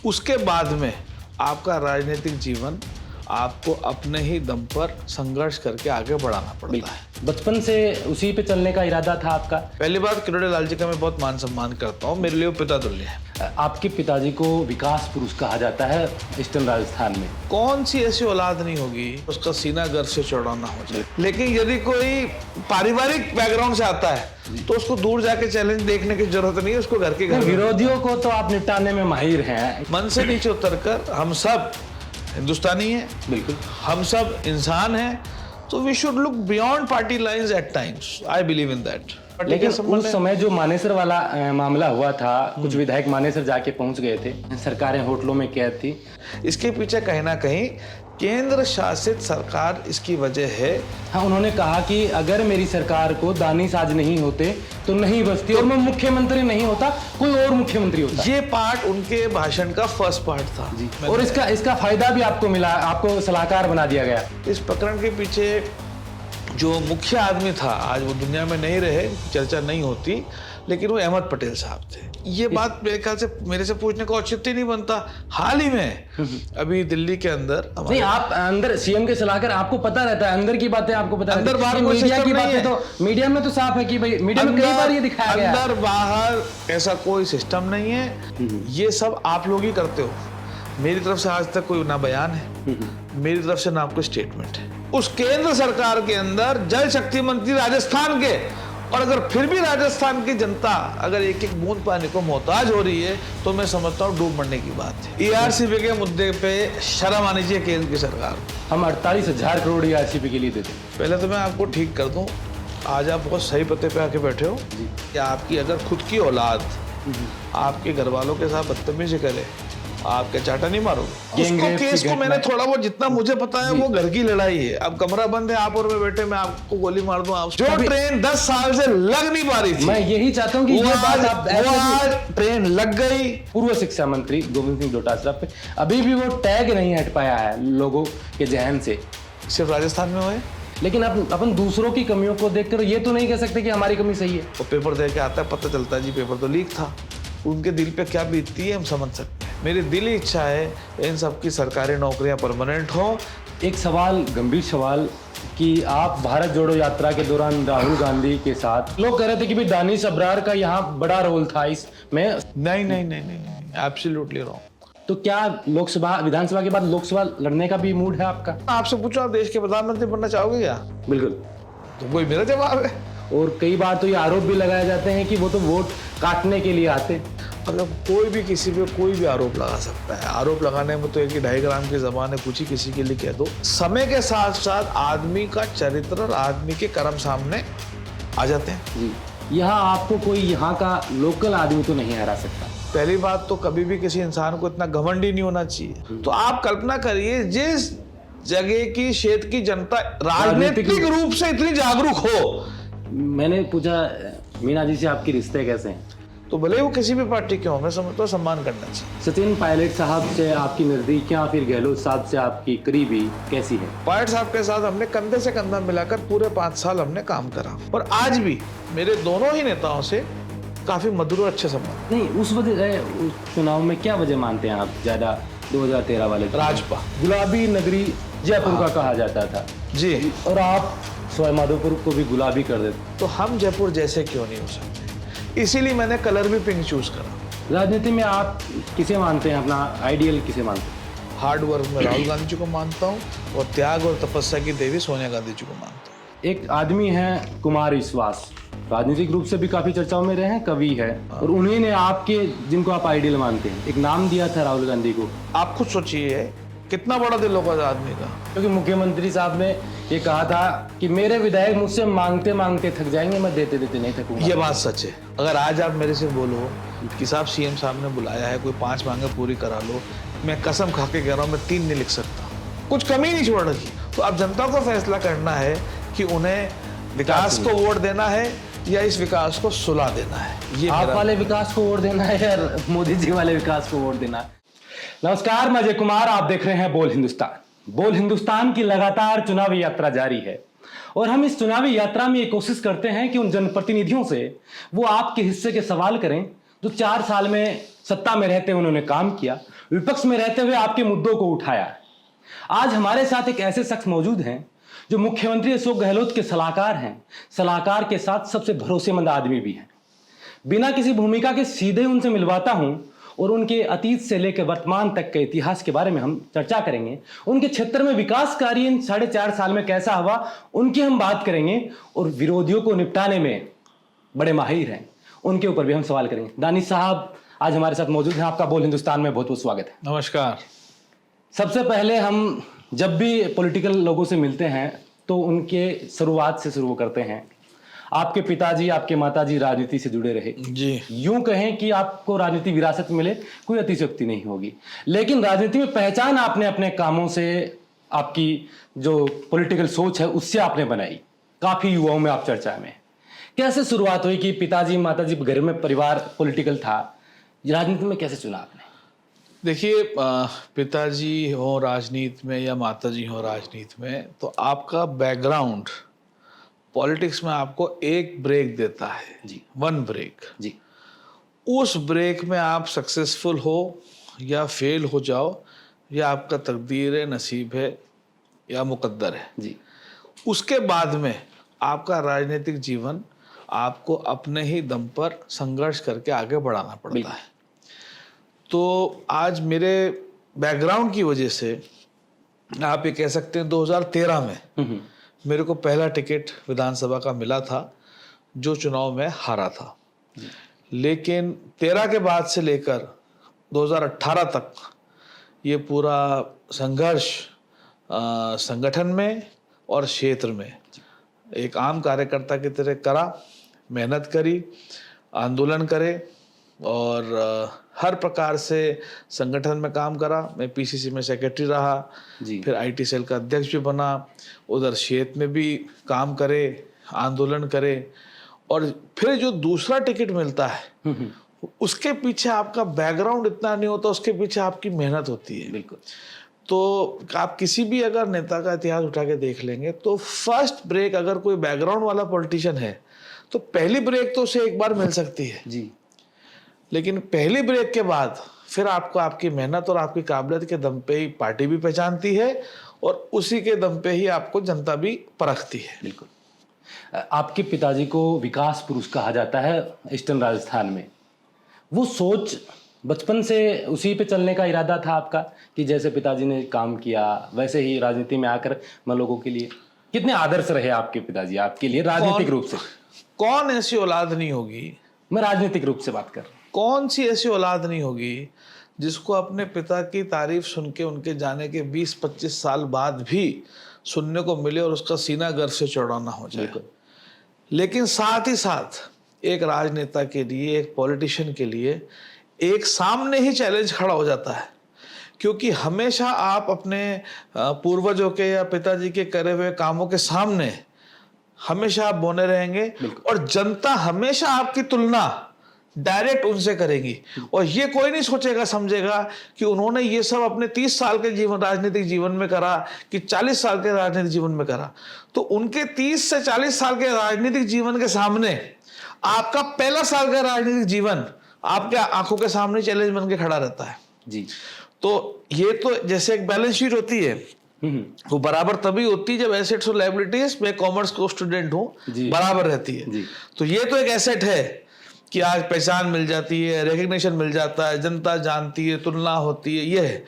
उसके बाद में आपका राजनीतिक जीवन आपको अपने ही दम पर संघर्ष करके आगे बढ़ाना पड़ता है। बचपन से उसी पे चलने का इरादा था आपका? पहली बात, किरोड़ी लाल जी का मैं बहुत मान सम्मान करता हूँ, मेरे लिए वो पिता तुल्य है। आपके पिताजी को विकास पुरुष कहा जाता है ईस्टर्न राजस्थान में। कौन सी ऐसी औलाद नहीं होगी उसका सीना गर्व से चौड़ा ना हो जाए, लेकिन यदि कोई पारिवारिक बैकग्राउंड से आता है तो उसको दूर जाके चैलेंज देखने की जरूरत नहीं है, उसको घर के घर विरोधियों को तो आप निपटाने में माहिर हैं। मन से नीचे उतरकर हम सब हिंदुस्तानी हैं, बिल्कुल हम सब इंसान हैं, तो we should look beyond party lines eight times. I believe in that. लेकिन उस समय जो मानेसर वाला मामला हुआ था, कुछ विधायक मानेसर जाके पहुंच गए थे, सरकारें होटलों में कैद थी। इसके पीछे कहीं ना कहीं केंद्र शासित सरकार इसकी वजह है। हाँ, उन्होंने कहा कि अगर मेरी सरकार को दानिश-साज नहीं होते तो नहीं बचती, और मैं मुख्यमंत्री नहीं होता, कोई और मुख्यमंत्री होता। ये पार्ट उनके भाषण का फर्स्ट पार्ट था जी। और इसका फायदा भी आपको मिला, आपको सलाहकार बना दिया गया। इस प्रकरण के पीछे जो मुख्य आदमी था, आज वो दुनिया में नहीं रहे, चर्चा नहीं होती, लेकिन वो अहमद पटेल साहब थे। ये बात मेरे ख्याल से मेरे से पूछने का औचित्य नहीं बनता। हाल ही में अभी दिल्ली के अंदर नहीं, आप अंदर सीएम के सलाहकार, आपको पता रहता है अंदर की बातें, आपको पता अंदर बाहर मीडिया की बातें तो मीडिया में तो साफ है कि भाई मीडिया में कई बार ये दिखाया गया। अंदर बाहर ऐसा कोई सिस्टम नहीं है, ये सब आप लोग ही करते हो। मेरी तरफ से आज तक कोई ना बयान है, मेरी तरफ से ना कोई स्टेटमेंट है। उस केंद्र सरकार के अंदर जल शक्ति मंत्री राजस्थान के, और अगर फिर भी राजस्थान की जनता अगर एक एक बूंद पानी को मोहताज हो रही है तो मैं समझता हूँ डूब मरने की बात है। ईआरसीपी के मुद्दे पे शर्म आनी चाहिए केंद्र की सरकार। हम 48,000 करोड़ ईआरसीपी के लिए देते। पहले तो मैं आपको ठीक कर दूं, आज आप बहुत सही पते पे आके बैठे हो कि आपकी अगर खुद की औलाद आपके घर वालों के साथ बदतमीजी करे, आपके चाटा नहीं मारोगे। उसको केस को मैंने थोड़ा बहुत जितना मुझे पता है वो घर की लड़ाई है। अब कमरा बंद है, आप और मैं बैठे, मैं आपको गोली मार दूं। आप जो ट्रेन 10 साल से लग नहीं पा रही थी, मैं यही चाहता हूं कि ये बात आप आज ट्रेन लग गई। पूर्व शिक्षा मंत्री गोविंद सिंह डोटासरा पे अभी भी वो टैग नहीं हट पाया है लोगों के जहन से। सिर्फ राजस्थान में हुए, लेकिन अपन दूसरों की कमियों को देखकर ये तो नहीं कह सकते कि हमारी कमी सही है। वो पेपर दे के आता है, पता चलता है जी पेपर तो लीक था। उनके दिल पे क्या बीतती है हम समझ सकते हैं। मेरी दिली इच्छा है इन सब की सरकारी नौकरियां परमानेंट हो। एक सवाल, गंभीर सवाल, कि आप भारत जोड़ो यात्रा के दौरान राहुल गांधी के साथ लोग कह रहे थे कि भाई दानिश अब्रार का यहाँ बड़ा रोल था इसमें। नहीं नहीं नहीं नहीं, एब्सोल्युटली रॉन्ग। तो क्या लोकसभा विधानसभा के बाद लोकसभा लड़ने का भी मूड है आपका? आपसे पूछो, आप देश के प्रधानमंत्री बनना चाहोगे क्या? बिल्कुल। तो वही मेरा जवाब है। और कई बार तो ये आरोप भी लगाए जाते हैं कि वो तो वोट काटने के लिए आते। मतलब कोई भी किसी पे कोई भी आरोप लगा सकता है। आरोप लगाने में तो 1 2.5 ग्राम की जबान है, कुछ ही किसी के लिए कह दो। समय के साथ साथ आदमी का चरित्र और आदमी के कर्म सामने आ जाते हैं। जी, यहाँ आपको कोई यहाँ का लोकल आदमी तो नहीं हरा सकता। पहली बात तो कभी भी किसी इंसान को इतना घमंडी नहीं होना चाहिए। तो आप कल्पना करिए, जिस जगह की क्षेत्र की जनता राजनीतिक रूप से इतनी जागरूक हो। मैंने पूछा मीना जी से आपके रिश्ते कैसे हैं, तो भले वो किसी भी पार्टी के हो, मैं समझता हूँ सम्मान करना चाहिए। सचिन पायलट साहब से आपकी नजदीकियां, फिर गहलोत साहब से आपकी करीबी कैसी है? पायलट साहब के साथ हमने कंधे से कंधा मिलाकर पूरे 5 साल हमने काम करा, और आज भी मेरे दोनों ही नेताओं से काफी मधुर और अच्छे संबंध। नहीं, उस चुनाव में क्या वजह मानते हैं आप ज्यादा 2013 वाले? राजपा, गुलाबी नगरी जयपुर का कहा जाता था जी, और आप सवाईमाधोपुर को भी गुलाबी कर देते। तो हम जयपुर जैसे क्यों नहीं हो सकते? इसीलिए मैंने कलर भी पिंक चूज करा। राजनीति में आप किसे मानते हैं, अपना आइडियल किसे मानते हैं? हार्ड वर्क में राहुल गांधी जी को मानता हूँ, और त्याग और तपस्या की देवी सोनिया गांधी जी को मानता हूँ। एक आदमी है कुमार विश्वास, राजनीतिक रूप से भी काफी चर्चाओं में रहे हैं, कवि है, और उन्हीं ने आपके, जिनको आप आइडियल मानते हैं, एक नाम दिया था राहुल गांधी को। आप खुद सोचिए कितना बड़ा दिल होगा आदमी का। क्योंकि मुख्यमंत्री साहब ने ये कहा था कि मेरे विधायक मुझसे मांगते मांगते थक जाएंगे, मैं देते देते नहीं थकूंगा। ये बात सच है। अगर आज आप मेरे से बोलो कि साहब सीएम साहब ने बुलाया है, कोई 5 मांगे पूरी करा लो, मैं कसम खा के कह रहा हूँ मैं 3 नहीं लिख सकता, कुछ कमी नहीं छोड़ रखी। तो अब जनता को फैसला करना है कि उन्हें विकास को वोट देना है या इस विकास को सुला देना है। ये आप वाले विकास को वोट देना है या मोदी जी वाले विकास को वोट देना है? नमस्कार, मैं अजय कुमार, आप देख रहे हैं बोल हिंदुस्तान। बोल हिंदुस्तान की लगातार चुनावी यात्रा जारी है, और हम इस चुनावी यात्रा में ये कोशिश करते हैं कि उन जनप्रतिनिधियों से वो आपके हिस्से के सवाल करें जो 4 साल में सत्ता में रहते उन्होंने काम किया, विपक्ष में रहते हुए आपके मुद्दों को उठाया। आज हमारे साथ एक ऐसे शख्स मौजूद हैं जो मुख्यमंत्री अशोक गहलोत के सलाहकार हैं, सलाहकार के साथ सबसे भरोसेमंद आदमी भी हैं। बिना किसी भूमिका के सीधे उनसे मिलवाता हूं और उनके अतीत से लेकर वर्तमान तक के इतिहास के बारे में हम चर्चा करेंगे। उनके क्षेत्र में विकास कार्य इन 4.5 साल में कैसा हुआ उनकी हम बात करेंगे, और विरोधियों को निपटाने में बड़े माहिर हैं, उनके ऊपर भी हम सवाल करेंगे। दानिश साहब आज हमारे साथ मौजूद हैं, आपका बोल हिंदुस्तान में बहुत बहुत स्वागत है। नमस्कार। सबसे पहले हम जब भी पॉलिटिकल लोगों से मिलते हैं तो उनके शुरुआत से शुरू करते हैं। आपके पिताजी, आपके माताजी राजनीति से जुड़े रहे जी। यूं कहें कि आपको राजनीति विरासत मिले कोई अतिशयोक्ति नहीं होगी, लेकिन राजनीति में पहचान आपने अपने कामों से, आपकी जो पॉलिटिकल सोच है उससे आपने बनाई। काफी युवाओं में आप चर्चा में। कैसे शुरुआत हुई कि पिताजी माताजी घर में परिवार पॉलिटिकल था, राजनीति में कैसे चुना आपने? देखिए, पिताजी हो राजनीति में या माताजी हो राजनीति में, तो आपका बैकग्राउंड पॉलिटिक्स में आपको एक ब्रेक देता है जी। वन ब्रेक जी। उस ब्रेक में आप सक्सेसफुल हो या फेल हो जाओ, या आपका तकदीर है, नसीब है या मुकद्दर है जी। उसके बाद में आपका राजनीतिक जीवन आपको अपने ही दम पर संघर्ष करके आगे बढ़ाना पड़ता है। तो आज मेरे बैकग्राउंड की वजह से आप ये कह सकते हैं 2013 में मेरे को पहला टिकट विधानसभा का मिला था, जो चुनाव में हारा था। लेकिन 13 के बाद से लेकर 2018 तक ये पूरा संघर्ष संगठन में और क्षेत्र में एक आम कार्यकर्ता की तरह करा, मेहनत करी, आंदोलन करे और हर प्रकार से संगठन में काम करा। मैं पीसीसी में सेक्रेटरी रहा, फिर आईटी सेल का अध्यक्ष भी बना, उधर क्षेत्र में भी काम करे, आंदोलन करे, और फिर जो दूसरा टिकट मिलता है उसके पीछे आपका बैकग्राउंड इतना नहीं होता, उसके पीछे आपकी मेहनत होती है। बिल्कुल। तो आप किसी भी अगर नेता का इतिहास उठा के देख लेंगे तो फर्स्ट ब्रेक अगर कोई बैकग्राउंड वाला पॉलिटिशियन है तो पहली ब्रेक तो उसे एक बार मिल सकती है जी। लेकिन पहली ब्रेक के बाद फिर आपको आपकी मेहनत और आपकी काबिलियत के दम पे ही पार्टी भी पहचानती है और उसी के दम पे ही आपको जनता भी परखती है। बिल्कुल। आपके पिताजी को विकास पुरुष कहा जाता है ईस्टर्न राजस्थान में। वो सोच बचपन से उसी पे चलने का इरादा था आपका कि जैसे पिताजी ने काम किया वैसे ही राजनीति में आकर मैं लोगों के लिए? कितने आदर्श रहे आपके पिताजी आपके लिए राजनीतिक रूप से? कौन ऐसी औलाद नहीं होगी, मैं राजनीतिक रूप से बात कर रहा हूं, कौन सी ऐसी औलाद नहीं होगी जिसको अपने पिता की तारीफ सुन के उनके जाने के 20-25 साल बाद भी सुनने को मिले और उसका सीना गर्व से चौड़ाना हो जाए। लेकिन साथ ही साथ एक राजनेता के लिए, एक पॉलिटिशियन के लिए एक सामने ही चैलेंज खड़ा हो जाता है, क्योंकि हमेशा आप अपने पूर्वजों के या पिताजी के करे हुए कामों के सामने हमेशा आप बने रहेंगे और जनता हमेशा आपकी तुलना डायरेक्ट उनसे करेगी। और ये कोई नहीं सोचेगा समझेगा कि उन्होंने ये सब अपने 30 साल के राजनीतिक जीवन में करा कि 40 साल के राजनीतिक जीवन में करा। तो उनके 30 से 40 साल के राजनीतिक जीवन के सामने आपका पहला साल का राजनीतिक जीवन आपके आंखों के सामने चैलेंज बन के खड़ा रहता है जी। तो ये तो जैसे एक बैलेंस शीट होती है, वो बराबर तभी होती है जब एसेट्स और लायबिलिटीज, मैं कॉमर्स को स्टूडेंट हूँ, बराबर रहती है। तो ये तो एक एसेट है कि आज पहचान मिल जाती है, रिकग्निशन मिल जाता है, जनता जानती है, तुलना होती है, ये है।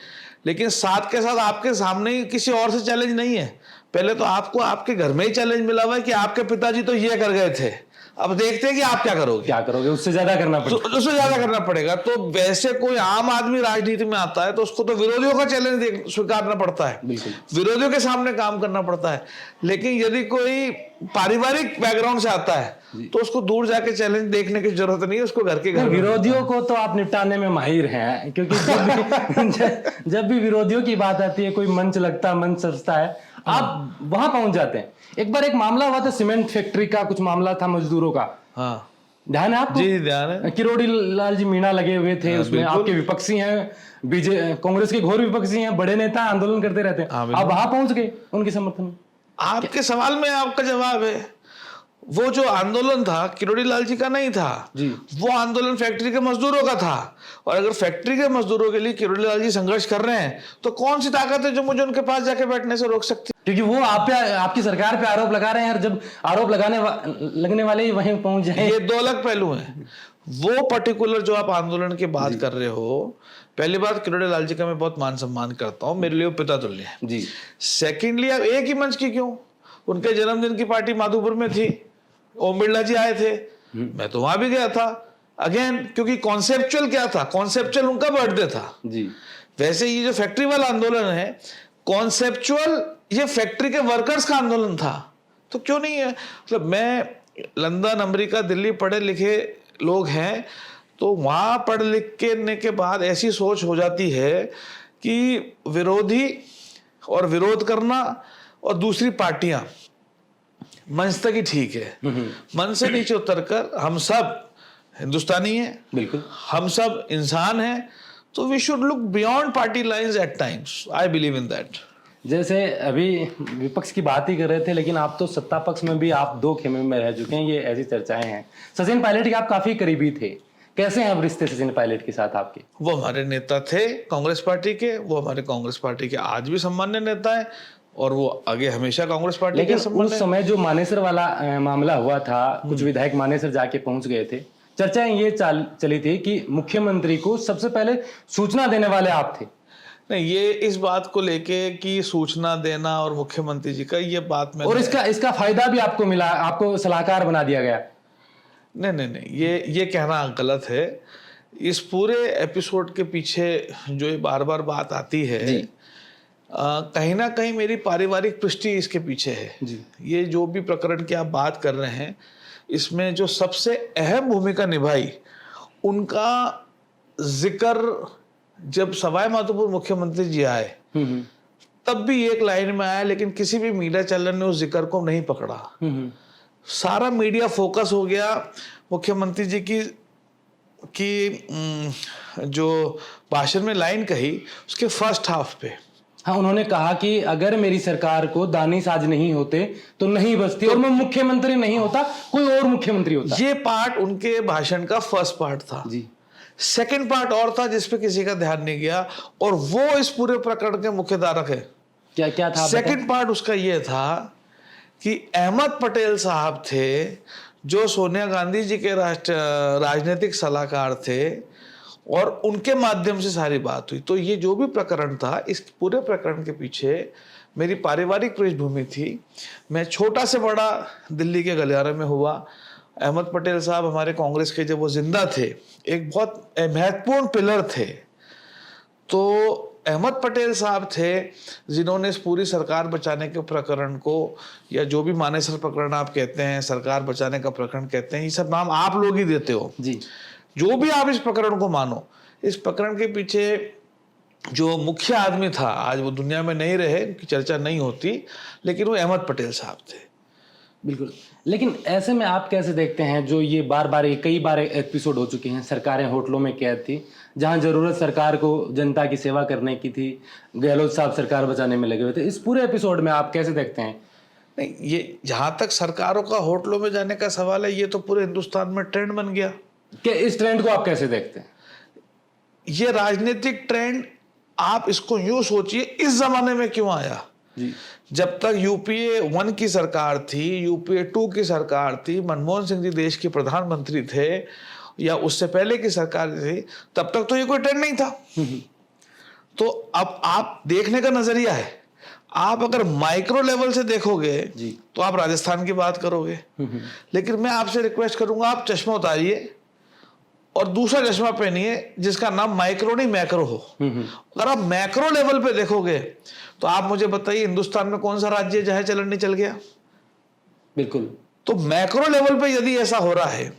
लेकिन साथ के साथ आपके सामने ही किसी और से चैलेंज नहीं है। पहले तो आपको आपके घर में ही चैलेंज मिला हुआ है कि आपके पिताजी तो ये कर गए थे, अब देखते हैं कि आप क्या करोगे, उससे ज्यादा करना पड़ेगा, उससे ज्यादा करना पड़ेगा। तो वैसे कोई आम आदमी राजनीति में आता है तो उसको तो विरोधियों का चैलेंज स्वीकारना पड़ता है, विरोधियों के सामने काम करना पड़ता है। लेकिन यदि कोई पारिवारिक बैकग्राउंड से आता है तो उसको दूर जाके चैलेंज देखने की जरूरत नहीं है, उसको घर के घर। विरोधियों को तो आप निपटाने में माहिर हैं, क्योंकि जब भी विरोधियों की बात आती है, कोई मंच लगता है, मंच सजता है, आप वहां पहुंच जाते हैं। एक बार एक मामला हुआ था सीमेंट फैक्ट्री का, कुछ मामला था मजदूरों का, हाँ ध्यान है आपको? जी ध्यान है। किरोड़ी लाल जी मीणा लगे हुए थे उसमें, आपके विपक्षी हैं, कांग्रेस के घोर विपक्षी हैं, बड़े नेता आंदोलन करते रहते हैं, आप वहां पहुंच गए उनके समर्थन में। आपके सवाल में आपका जवाब है, वो जो आंदोलन था किरोड़ी लाल जी का नहीं था जी। वो आंदोलन फैक्ट्री के मजदूरों का था। और अगर फैक्ट्री के मजदूरों के लिए किरोड़ी लाल जी संघर्ष कर रहे हैं तो कौन सी ताकत है जो मुझे उनके पास जाके बैठने से रोक सकती? क्योंकि वो आप पे, आपकी सरकार पे आरोप लगा रहे हैं, और जब आरोप लगने वाले ही वहीं पहुंच जाए। ये दो अलग पहलू हैं। वो पर्टिकुलर जो आप आंदोलन की बात कर रहे हो, पहली बात किरोड़ी लाल जी का मैं बहुत मान सम्मान करता हूँ, मेरे लिए वो पिता तुल्य है जी। सेकेंडली, आप एक ही मंच की क्यों? उनके जन्मदिन की पार्टी माधोपुर में थी, ओम बिरला जी आए थे, मैं तो वहां भी गया था। अगेन क्योंकि कॉन्सेप्चुअल क्या था, कॉन्सेप्चुअल उनका बर्थडे था जी। वैसे ये जो फैक्ट्री वाला आंदोलन है कॉन्सेप्चुअल, ये फैक्ट्री के वर्कर्स का आंदोलन था, तो क्यों नहीं है? मतलब मैं लंदन, अमेरिका, दिल्ली पढ़े लिखे लोग हैं, तो वहां पढ़ लिख के बाद ऐसी सोच हो जाती है कि विरोधी और विरोध करना और दूसरी पार्टियां मंच तक ही ठीक है, मंच से नीचे उतरकर हम सब हिंदुस्तानी हैं, बिल्कुल हम सब इंसान हैं, तो we should look beyond party lines eight times. I believe in that. जैसे अभी विपक्ष की बात ही कर रहे थे, लेकिन आप तो सत्ता पक्ष में भी आप दो खेमे में रह चुके हैं, ये ऐसी चर्चाएं हैं। सचिन पायलट के आप काफी करीबी थे, कैसे हैं अब रिश्ते सचिन पायलट के साथ आपके? वो हमारे नेता थे कांग्रेस पार्टी के, वो हमारे कांग्रेस पार्टी के आज भी सम्मान्य नेता है और वो आगे हमेशा कांग्रेस पार्टी लेकिन के सम्मान्य। उस समय जो मानेसर वाला मामला हुआ था, कुछ विधायक मानेसर जाके पहुंच गए थे, चर्चाएं ये चली थी कि मुख्यमंत्री को सबसे पहले सूचना देने वाले आप थे। नहीं, ये इस बात को लेके कि सूचना देना और मुख्यमंत्री जी का ये बात में, और इसका फायदा भी आपको मिला, आपको सलाहकार बना दिया गया। नहीं, ये कहना गलत है। इस पूरे एपिसोड के पीछे जो ये बार बार बात आती है, कहीं ना कहीं मेरी पारिवारिक पृष्ठि इसके पीछे है जी। ये जो भी प्रकरण की आप बात कर रहे हैं, इसमें जो सबसे अहम भूमिका निभाई, उनका जिक्र जब सवाई माधोपुर मुख्यमंत्री जी आए तब भी एक लाइन में आया, लेकिन किसी भी मीडिया चैनल ने उस जिक्र को नहीं पकड़ा। सारा मीडिया फोकस हो गया मुख्यमंत्री जी की जो भाषण में लाइन कही उसके फर्स्ट हाफ पे। हाँ, उन्होंने कहा कि अगर मेरी सरकार को दानिश आज नहीं होते तो नहीं बचती, और मैं मुख्यमंत्री नहीं होता, कोई और मुख्यमंत्री होता। ये पार्ट उनके भाषण का फर्स्ट पार्ट था जी। सेकंड पार्ट और था जिसपे किसी का ध्यान नहीं गया, और वो इस पूरे प्रकरण के मुख्य धारक है। क्या था? सेकंड पार्ट उसका ये था कि अहमद पटेल साहब थे जो सोनिया गांधी जी के राजनीतिक सलाहकार थे, और उनके माध्यम से सारी बात हुई। तो ये जो भी प्रकरण था, इस पूरे प्रकरण के पीछे मेरी पारिवारिक पृष्ठभूमि थी। मैं छोटा से बड़ा दिल्ली के गलियारे में हुआ। अहमद पटेल साहब हमारे कांग्रेस के जब वो जिंदा थे, एक बहुत महत्वपूर्ण पिलर थे। तो अहमद पटेल साहब थे जिन्होंने इस पूरी सरकार बचाने के प्रकरण को, या जो भी मानेसर प्रकरण आप कहते हैं, सरकार बचाने का प्रकरण कहते हैं, ये सब नाम आप लोग ही देते हो जी। जो भी आप इस प्रकरण को मानो, इस प्रकरण के पीछे जो मुख्य आदमी था, आज वो दुनिया में नहीं रहे, उनकी चर्चा नहीं होती, लेकिन वो अहमद पटेल साहब थे। बिल्कुल। लेकिन ऐसे में आप कैसे देखते हैं जो ये कई बार एपिसोड हो चुके हैं, सरकारें होटलों में कैद थी, जहां जरूरत सरकार को जनता की सेवा करने की थी, गहलोत साहब सरकार बचाने में लगे हुए थे। इस पूरे एपिसोड में आप कैसे देखते हैं? नहीं, ये जहां तक सरकारों का होटलों में जाने का सवाल है, ये तो पूरे हिंदुस्तान में ट्रेंड बन गया। कि इस ट्रेंड को आप कैसे देखते हैं? ये राजनीतिक ट्रेंड, आप इसको यूं सोचिए, इस जमाने में क्यों आया? जी। जब तक यूपीए 1 की सरकार थी, यूपीए 2 की सरकार थी, मनमोहन सिंह जी देश के प्रधानमंत्री थे, या उससे पहले की सरकार थी, तब तक तो ये कोई ट्रेंड नहीं था। तो अब आप देखने का नजरिया है, आप अगर माइक्रो लेवल से देखोगे जी। तो आप राजस्थान की बात करोगे, लेकिन मैं आपसे रिक्वेस्ट करूंगा, आप चश्मा उतारिए और दूसरा चश्मा पहनिए जिसका नाम माइक्रो नहीं मैक्रो हो। अगर आप मैक्रो लेवल पे देखोगे तो आप मुझे बताइए हिंदुस्तान में कौन सा राज्य जहाँ चलन नहीं चल गया? बिल्कुल। तो मैक्रो लेवल पे यदि ऐसा हो रहा है,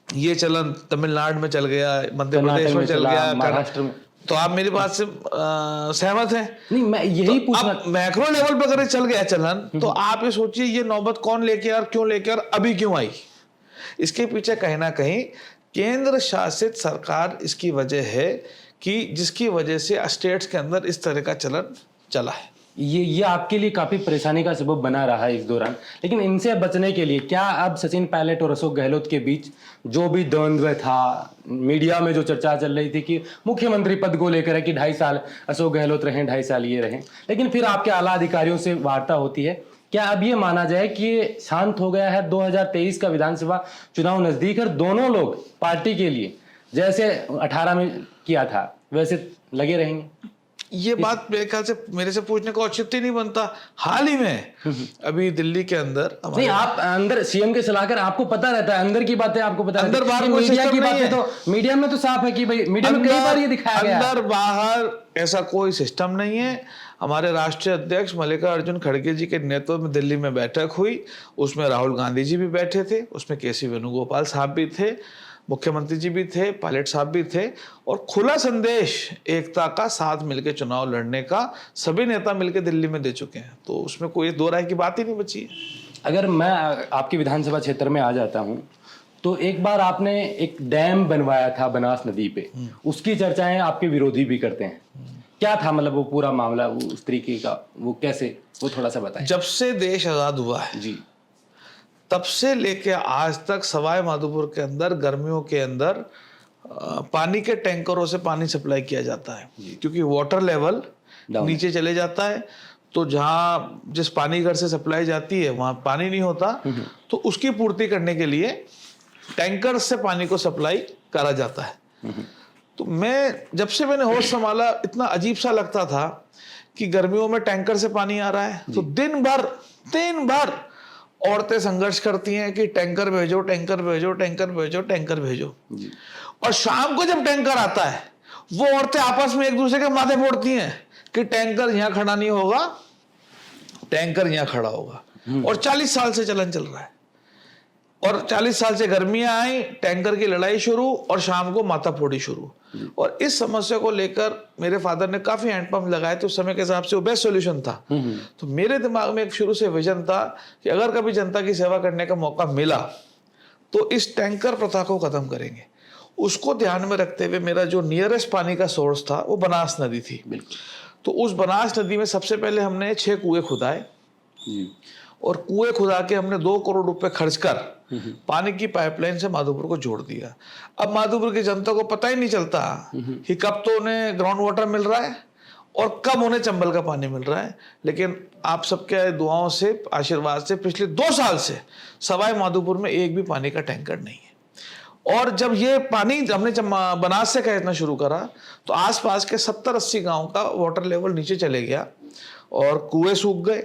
ये चलन तमिलनाडु में चल गया, मध्य प्रदेश में चल गया, महाराष्ट्र में, तो आप मेरी बात से सहमत हैं? नहीं, मैं यही तो पूछना। मैक्रो लेवल पे अगर चल गया चलन, तो आप ये सोचिए ये नौबत कौन लेके आ, क्यों लेके आ, अभी क्यों आई? इसके पीछे कहीं ना कहीं केंद्र शासित सरकार इसकी वजह है, कि जिसकी वजह से स्टेट्स के अंदर इस तरह का चलन चला है। ये आपके लिए काफी परेशानी का सबब बना रहा है इस दौरान, लेकिन इनसे बचने के लिए क्या अब सचिन पायलट और अशोक गहलोत के बीच जो भी द्वंद्व था, मीडिया में जो चर्चा चल रही थी कि मुख्यमंत्री पद को लेकर है कि 2.5 साल अशोक गहलोत रहें, 2.5 साल ये रहें, लेकिन फिर आपके आला अधिकारियों से वार्ता होती है, क्या अब ये माना जाए कि ये शांत हो गया है? 2023 का विधानसभा चुनाव नजदीक और दोनों लोग पार्टी के लिए जैसे 18 में किया था वैसे लगे रहेंगे? ये बात मेरे ख्याल से मेरे से पूछने का औचित्य नहीं बनता। हाल ही में अभी दिल्ली के अंदर नहीं, आप अंदर सीएम के सलाहकार, आपको पता रहता है अंदर की बातें, आपको पता अंदर बाहर रहता है। कोई मीडिया सिस्टम की नहीं बातें है। तो मीडिया में तो साफ है कि भाई मीडिया में कई बार ये दिखाया गया है। अंदर बाहर ऐसा कोई सिस्टम नहीं है। हमारे राष्ट्रीय अध्यक्ष मल्लिकार्जुन खड़गे जी के नेतृत्व में दिल्ली में बैठक हुई, उसमें राहुल गांधी जी भी बैठे थे, उसमें केसी वेणुगोपाल साहब भी थे, मुख्यमंत्री जी भी थे, पायलट साहब भी थे, और खुला संदेश एकता का साथ मिलकर चुनाव लड़ने का सभी नेता मिलकर दिल्ली में दे चुके हैं। तो उसमें कोई दो राय की बात ही नहीं बची है। अगर मैं आपके विधानसभा क्षेत्र में आ जाता हूं तो एक बार आपने एक डैम बनवाया था बनास नदी पे, उसकी चर्चाएं आपके विरोधी भी करते हैं। क्या था मतलब वो पूरा मामला, वो उस तरीके का, वो कैसे, वो थोड़ा सा बताएं। जब से देश आजाद हुआ है जी, तब से लेके आज तक सवाई माधोपुर के अंदर गर्मियों के अंदर पानी के टैंकरों से पानी सप्लाई किया जाता है, क्योंकि वाटर लेवल नीचे चले जाता है। तो जहाँ जिस पानी घर से सप्लाई जाती है वहाँ पानी नहीं होता, तो उसकी पूर्ति करने के लिए टैंकर से पानी को सप्लाई करा जाता है। तो जब से मैंने होश संभाला, इतना अजीब सा लगता था कि गर्मियों में टैंकर से पानी आ रहा है, तो दिन भर औरतें संघर्ष करती हैं कि टैंकर भेजो, टैंकर भेजो, टैंकर भेजो, टैंकर भेजो। और शाम को जब टैंकर आता है, वो औरतें आपस में एक दूसरे के माथे फोड़ती हैं कि टैंकर यहां खड़ा नहीं होगा, टैंकर यहां खड़ा होगा। और 40 साल से चलन चल रहा है, और 40 साल से गर्मियां आई, टैंकर की लड़ाई शुरू, और शाम को माथाफोड़ी शुरू। और इस समस्या को लेकर मेरे फादर ने काफी हैंडपंप लगाए थे, उस समय के हिसाब से वो बेस्ट सॉल्यूशन था। तो मेरे दिमाग में एक शुरू से विजन था कि अगर कभी जनता की सेवा करने का मौका मिला तो इस टैंकर प्रथा को खत्म करेंगे। उसको ध्यान में रखते हुए मेरा जो नियरेस्ट पानी का सोर्स था वो बनास नदी थी। तो उस बनास नदी में सबसे पहले हमने 6 कुएं खुदाए, और कुएं खुदा के हमने 2 करोड़ रुपए खर्च कर पानी की पाइपलाइन से माधोपुर को जोड़ दिया। अब माधोपुर की जनता को पता ही नहीं चलता कि कब तो उन्हें ग्राउंड वाटर मिल रहा है और कब उन्हें चंबल का पानी मिल रहा है। लेकिन आप सबके दुआओं से, आशीर्वाद से पिछले 2 साल से सवाई माधोपुर में एक भी पानी का टैंकर नहीं है। और जब ये पानी हमने बनास से खरीदना शुरू करा तो आसपास के 70-80 गांव का वाटर लेवल नीचे चले गया, और कुएं सूख गए,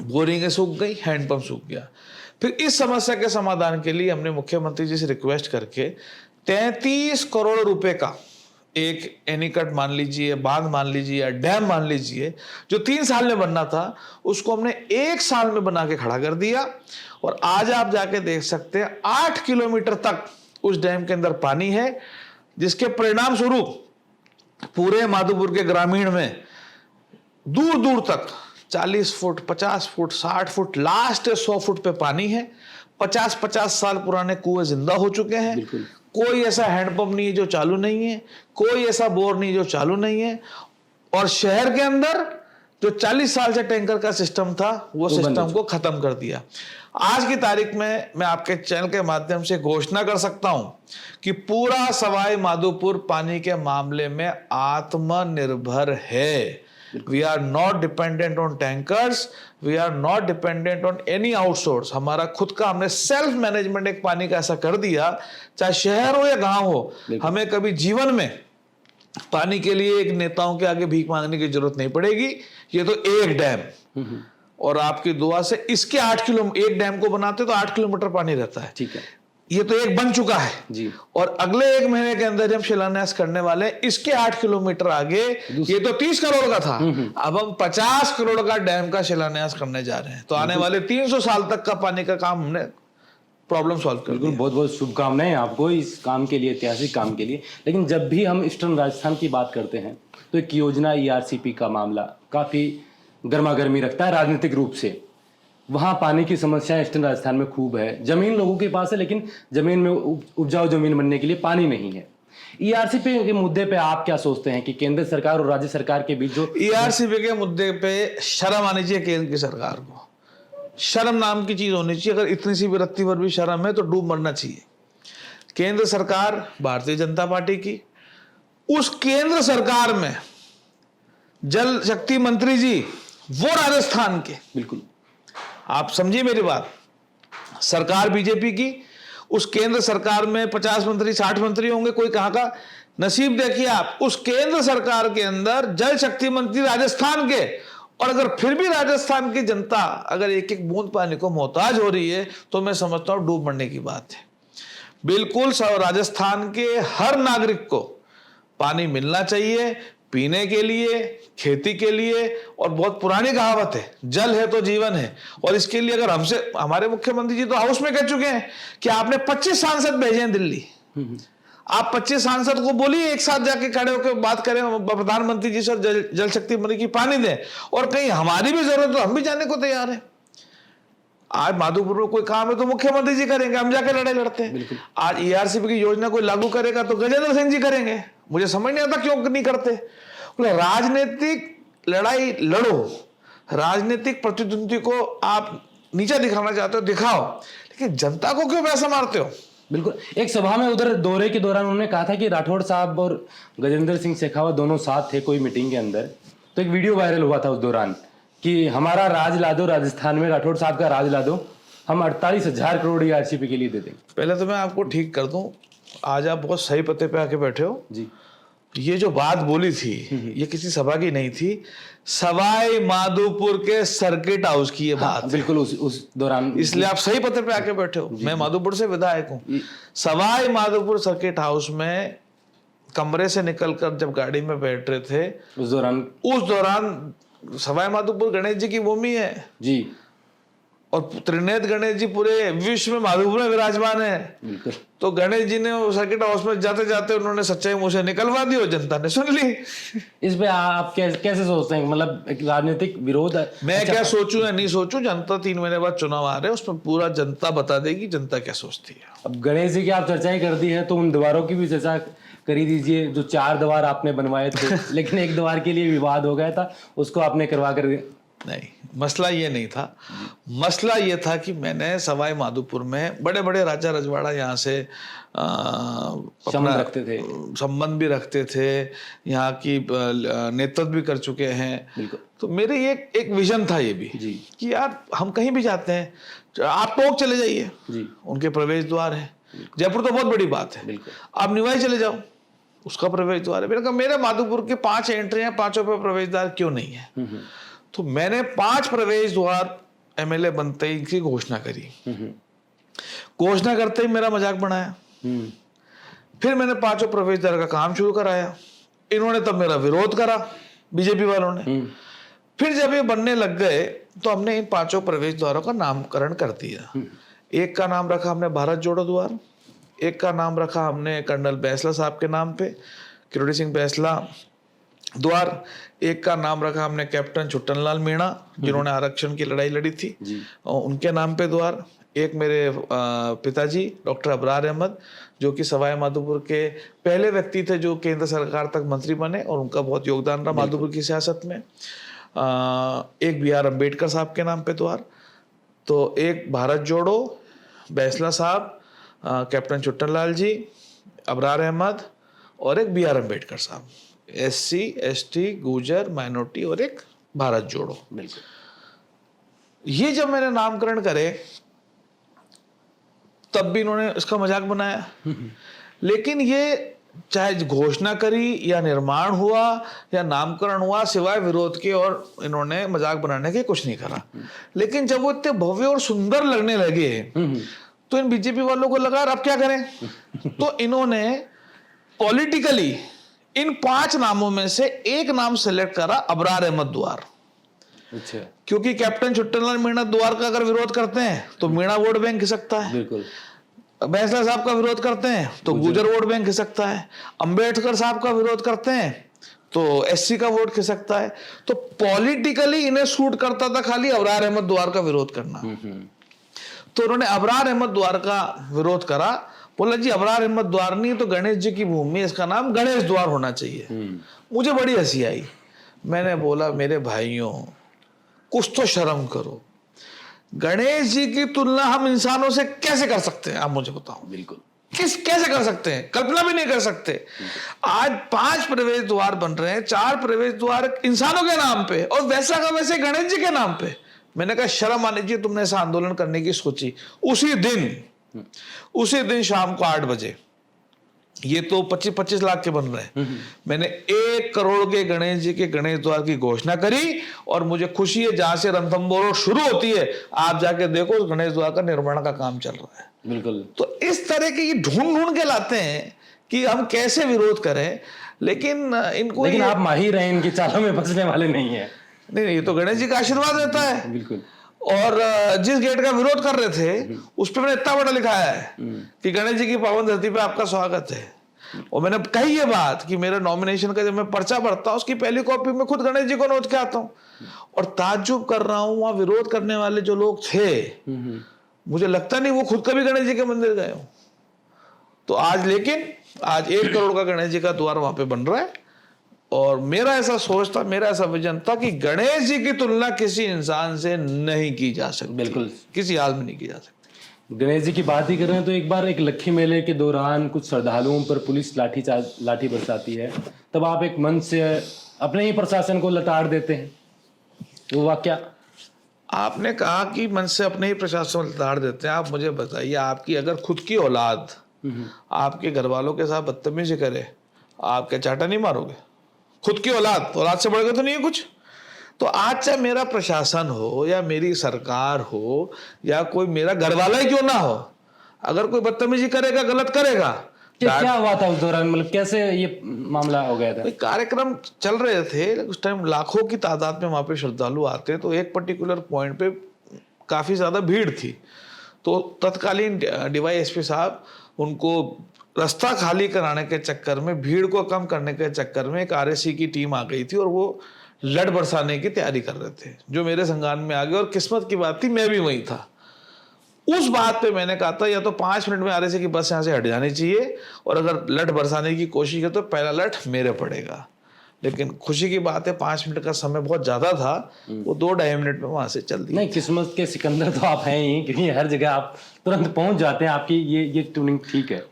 बोरिंगें सूख गई, हैंडपंप सूख गया। फिर इस समस्या के समाधान के लिए हमने मुख्यमंत्री जी से रिक्वेस्ट करके 33 करोड़ रुपए का एक एनीकट मान लीजिए, बांध मान लीजिए, या डैम मान लीजिए, जो 3 साल में बनना था उसको हमने 1 साल में बना के खड़ा कर दिया। और आज आप जाके देख सकते हैं 8 किलोमीटर तक उस डैम के अंदर पानी है, जिसके परिणाम स्वरूप पूरे माधोपुर के ग्रामीण में दूर दूर तक 40 foot, 50 foot, 60 foot, last 100 foot पे पानी है। 50-50 साल पुराने कुएं जिंदा हो चुके हैं। कोई ऐसा हैंडपंप नहीं है जो चालू नहीं है, कोई ऐसा बोर नहीं जो चालू नहीं है। और शहर के अंदर जो 40 साल से टैंकर का सिस्टम था वो सिस्टम को खत्म कर दिया। आज की तारीख में मैं आपके चैनल के माध्यम से घोषणा कर सकता हूं कि पूरा सवाई माधोपुर पानी के मामले में आत्मनिर्भर है। We are not dependent on tankers, we are not dependent on any outsource। हमारा खुद का हमने सेल्फ मैनेजमेंट एक पानी का ऐसा कर दिया, चाहे शहर हो या गांव हो, हमें कभी जीवन में पानी के लिए एक नेताओं के आगे भीख मांगने की जरूरत नहीं पड़ेगी। ये तो एक डैम, और आपकी दुआ से इसके 8 किलोमीटर, एक डैम को बनाते तो 8 किलोमीटर पानी रहता है। ठीक है, ये तो एक बन चुका है जी। और अगले 1 महीने के अंदर हम शिलान्यास करने वाले हैं इसके 8 किलोमीटर आगे। ये तो 30 करोड़ का था, अब हम 50 करोड़ का डैम का शिलान्यास करने जा रहे हैं। तो आने वाले 300 साल तक का पानी का काम हमने प्रॉब्लम सॉल्व कर दिया। बहुत बहुत शुभकामनाएं आपको इस काम के लिए, ऐतिहासिक काम के लिए। लेकिन जब भी हम ईस्टर्न राजस्थान की बात करते हैं तो एक योजना ERCP का मामला काफी गर्मा गर्मी रखता है राजनीतिक रूप से। वहाँ पानी की समस्या ईस्टर्न राजस्थान में खूब है, जमीन लोगों के पास है लेकिन जमीन में उपजाऊ जमीन बनने के लिए पानी नहीं है। ईआरसीपी के मुद्दे पे आप क्या सोचते हैं कि केंद्र सरकार और राज्य सरकार के बीच जो ईआरसीपी के मुद्दे पे शर्म आनी चाहिए केंद्र की सरकार को। शर्म नाम की चीज होनी चाहिए। अगर इतनी सी भी रत्ती भर भी शर्म है तो डूब मरना चाहिए। केंद्र सरकार भारतीय जनता पार्टी की, उस केंद्र सरकार में जल शक्ति मंत्री जी वो राजस्थान के। बिल्कुल, आप समझिए मेरी बात। सरकार बीजेपी की, उस केंद्र सरकार में 50 मंत्री 60 मंत्री होंगे, कोई कहां का। नसीब देखिए आप, उस केंद्र सरकार के अंदर जल शक्ति मंत्री राजस्थान के। और अगर फिर भी राजस्थान की जनता अगर एक एक बूंद पानी को मोहताज हो रही है तो मैं समझता हूं डूब मरने की बात है। बिल्कुल राजस्थान के हर नागरिक को पानी मिलना चाहिए, पीने के लिए, खेती के लिए। और बहुत पुरानी कहावत है, जल है तो जीवन है। और इसके लिए अगर हमसे, हमारे मुख्यमंत्री जी तो हाउस में कह चुके हैं कि आपने 25 सांसद भेजे हैं दिल्ली। आप 25 सांसद को बोलिए एक साथ जाके खड़े होकर बात करें प्रधानमंत्री जी सर जल शक्ति मंत्री की पानी दें, और कहीं हमारी भी जरूरत तो हम भी जाने को तैयार है। आज माधोपुर में कोई काम है तो मुख्यमंत्री जी करेंगे, हम जाके लड़ाई लड़ते हैं। आज ईआरसीपी की योजना कोई लागू करेगा तो गजेंद्र सिंह जी करेंगे। मुझे समझ नहीं आता क्यों नहीं करते। राजनीतिक लड़ाई लड़ो, राजनीतिक प्रतिद्वंदी को आप नीचा दिखाना चाहते हो दिखाओ, लेकिन जनता को क्यों पैसा मारते हो। बिल्कुल, एक सभा में उधर दौरे के दौरान उन्होंने कहा था कि राठौड़ साहब और गजेंद्र सिंह शेखावत दोनों साथ थे कोई मीटिंग के अंदर। तो एक वीडियो वायरल हुआ था उस दौरान कि हमारा राज ला दो, राजस्थान में राठौड़ साहब का राज ला दो, हम 48,000 करोड़ ईआरसीपी के लिए दे देंगे। पहले तो मैं आपको ठीक कर दूं, आज आप बहुत सही पते पे आके बैठे हो जी। ये जो बात बोली थी ये किसी सभा की नहीं थी, सवाई माधोपुर के सर्किट हाउस की ये बात है। बिल्कुल उस दौरान, इसलिए आप सही पते पे आके बैठे हो। मैं माधोपुर से विधायक हूँ। सवाई माधोपुर सर्किट हाउस में कमरे से निकलकर जब गाड़ी में बैठ रहे थे उस दौरान सवाई माधोपुर गणेश जी की भूमि है जी, और त्रिनेत्र गणेश जी पूरे विश्व में माधोपुर में विराजमान है। बिल्कुल। तो गणेश जी ने सर्किट हाउस में जाते जाते उन्होंने सच्चाई मुंह से निकलवा दी और जनता ने सुन ली। इस पे आप कैसे सोचते हैं, मतलब एक राजनीतिक विरोध है? मैं क्या सोचूं या नहीं सोचूं, जनता 3 महीने बाद चुनाव आ रहे हैं, उसमें पूरा जनता बता देगी जनता क्या सोचती है। अब गणेश जी की आप चर्चाएं कर दी है तो उन द्वारों की भी चर्चा करी दीजिए जो 4 द्वार आपने बनवाए थे लेकिन एक द्वार के लिए विवाद हो गया था, उसको आपने करवा कर। नहीं, मसला ये नहीं था। मसला ये था कि मैंने सवाई माधोपुर में बड़े बड़े राजा रजवाड़ा यहाँ से संबंध भी रखते थे, यहाँ की नेतृत्व भी कर चुके हैं। तो मेरे एक विजन था ये भी जी। कि यार हम कहीं भी जाते हैं, आप टोंक चले जाइए जी, उनके प्रवेश द्वार है। जयपुर तो बहुत बड़ी बात है, आप निवाई चले जाओ उसका प्रवेश द्वार है। मैंने कहा मेरे माधोपुर के 5 एंट्री हैं, 5 पे प्रवेश द्वार क्यों नहीं है। तो मैंने 5 प्रवेश द्वार एमएलए बनते ही की घोषणा करी। घोषणा करते ही मेरा मजाक बनाया। फिर मैंने 5 प्रवेश द्वार का काम शुरू कराया, इन्होंने तब मेरा विरोध करा बीजेपी वालों ने। फिर जब ये बनने लग गए तो हमने इन 5 प्रवेश द्वारों का नामकरण कर दिया। एक का नाम रखा हमने भारत जोड़ो द्वार, एक का नाम रखा हमने कर्नल बैंसला साहब के नाम पे किरोड़ी सिंह बैंसला द्वार, एक का नाम रखा हमने कैप्टन छुट्टनलाल मीणा जिन्होंने आरक्षण की लड़ाई लड़ी थी उनके नाम पे द्वार, एक मेरे पिताजी डॉक्टर अबरार अहमद जो कि सवाई माधोपुर के पहले व्यक्ति थे जो केंद्र सरकार तक मंत्री बने और उनका बहुत योगदान रहा माधोपुर की सियासत में। एक BR अम्बेडकर साहब के नाम पे द्वार, तो एक भारत जोड़ो बैंसला साहब, कैप्टन छुट्टनलाल जी, अबरार अहमद और एक BR अम्बेडकर साहब, SC ST गुर्जर माइनॉरिटी और एक भारत जोड़ो। बिल्कुल। ये जब मैंने नामकरण करे तब भी इन्होंने इसका मजाक बनाया। लेकिन ये चाहे घोषणा करी या निर्माण हुआ या नामकरण हुआ, सिवाय विरोध के और इन्होंने मजाक बनाने के कुछ नहीं करा। लेकिन जब वो इतने भव्य और सुंदर लगने लगे तो इन बीजेपी वालों को लगा अब क्या करें। तो इन्होंने पॉलिटिकली इन 5 नामों में से एक नाम सेलेक्ट करा, अबरार अहमद द्वार। अच्छा। क्योंकि कैप्टन छुट्टनलाल मीणा द्वार का अगर विरोध करते हैं तो मीणा वोट बैंक खिसकता है। बिल्कुल। बैंसला साहब का विरोध करते हैं तो गुर्जर वोट बैंक खिसकता है। अम्बेडकर साहब का विरोध करते हैं तो SC का वोट खिसकता है। तो पॉलिटिकली इन्हें सूट करता था खाली अबरार अहमद द्वार का विरोध करना। तो उन्होंने अबरार अहमद द्वार का विरोध करा। बोला जी अबरार हिम्मत द्वार नहीं तो गणेश जी की भूमि, इसका नाम गणेश द्वार होना चाहिए। मुझे बड़ी हंसी आई। मैंने बोला मेरे भाइयों कुछ तो शर्म करो, गणेश जी की तुलना हम इंसानों से कैसे कर सकते हैं, आप मुझे बताओ। बिल्कुल। कैसे कर सकते हैं, कल्पना भी नहीं कर सकते। आज 5 प्रवेश द्वार बन रहे हैं, 4 प्रवेश द्वार इंसानों के नाम पे और वैसा का वैसे गणेश जी के नाम पे। मैंने कहा शर्म आनी चाहिए, तुमने ऐसा आंदोलन करने की सोची। उसी दिन शाम को 8 बजे, ये तो 25-25 लाख के बन रहे हैं, मैंने 1 करोड़ के गणेश जी के गणेश द्वार की घोषणा करी। और मुझे खुशी है जहां से रणथंभौर शुरू होती है आप जाके देखो गणेश द्वार का निर्माण का काम चल रहा है। बिल्कुल। तो इस तरह के ये ढूंढ के लाते हैं कि हम कैसे विरोध करें, लेकिन आप माहिर हैं, इनकी चालों में फंसने वाले नहीं है। नहीं, ये तो गणेश जी का आशीर्वाद रहता है। बिल्कुल। और जिस गेट का विरोध कर रहे थे उस पर मैंने इतना बड़ा लिखाया है कि गणेश जी की पावन धरती पे आपका स्वागत है। और मैंने कही ये बात कि मेरे नॉमिनेशन का जब मैं पर्चा भरता हूँ उसकी पहली कॉपी में खुद गणेश जी को नोट के आता हूँ। और ताज्जुब कर रहा हूँ वहां विरोध करने वाले जो लोग थे, मुझे लगता नहीं वो खुद कभी गणेश जी के मंदिर गए हो। तो आज 1 करोड़ का गणेश जी का द्वार वहां पे बन रहा है। और मेरा ऐसा सोच था, मेरा ऐसा विजन था कि गणेश जी की तुलना किसी इंसान से नहीं की जा सकती। बिल्कुल, किसी हाल में नहीं की जा सकती। गणेश जी की बात ही कर रहे हैं तो एक बार एक लक्खी मेले के दौरान कुछ श्रद्धालुओं पर पुलिस लाठी बरसाती है, तब आप एक मंच से अपने ही प्रशासन को लताड़ देते हैं, वो वाकया। आपने कहा कि मंच से अपने ही प्रशासन को लताड़ देते हैं। आप मुझे बताइए, आपकी अगर खुद की औलाद आपके घर वालों के साथ बदतमीजी करे, आप क्या चाटा नहीं मारोगे? खुद की औलाद से बढ़कर तो नहीं है कुछ। तो आज चाहे मेरा प्रशासन हो या मेरी सरकार हो या कोई मेरा घर वाला ही क्यों ना हो, अगर कोई बदतमीजी करेगा, गलत करेगा। क्या हुआ था उस दौरान, मतलब कैसे ये मामला हो गया था? कार्यक्रम चल रहे थे उस टाइम, लाखों की तादाद में वहां पे श्रद्धालु आते हैं, तो एक पर्टिकुलर पॉइंट पे काफी ज्यादा भीड़ थी। तो तत्कालीन डीवाईएसपी साहब उनको रास्ता खाली कराने के चक्कर में, भीड़ को कम करने के चक्कर में एक आरएसी की टीम आ गई थी और वो लड़ बरसाने की तैयारी कर रहे थे, जो मेरे संज्ञान में आ गए। और किस्मत की बात थी मैं भी वहीं था। उस बात पे मैंने कहा था या तो 5 मिनट में आरएसी की बस यहाँ से हट जानी चाहिए, और अगर लठ बरसाने की कोशिश की तो पहला लठ मेरे पड़ेगा। लेकिन खुशी की बात है 5 मिनट का समय बहुत ज्यादा था, वो 2-2.5 मिनट में वहां से चल दी। नहीं, किस्मत के सिकंदर तो आप हैं ही, क्योंकि हर जगह आप तुरंत पहुंच जाते हैं, आपकी ये ट्यूनिंग ठीक है।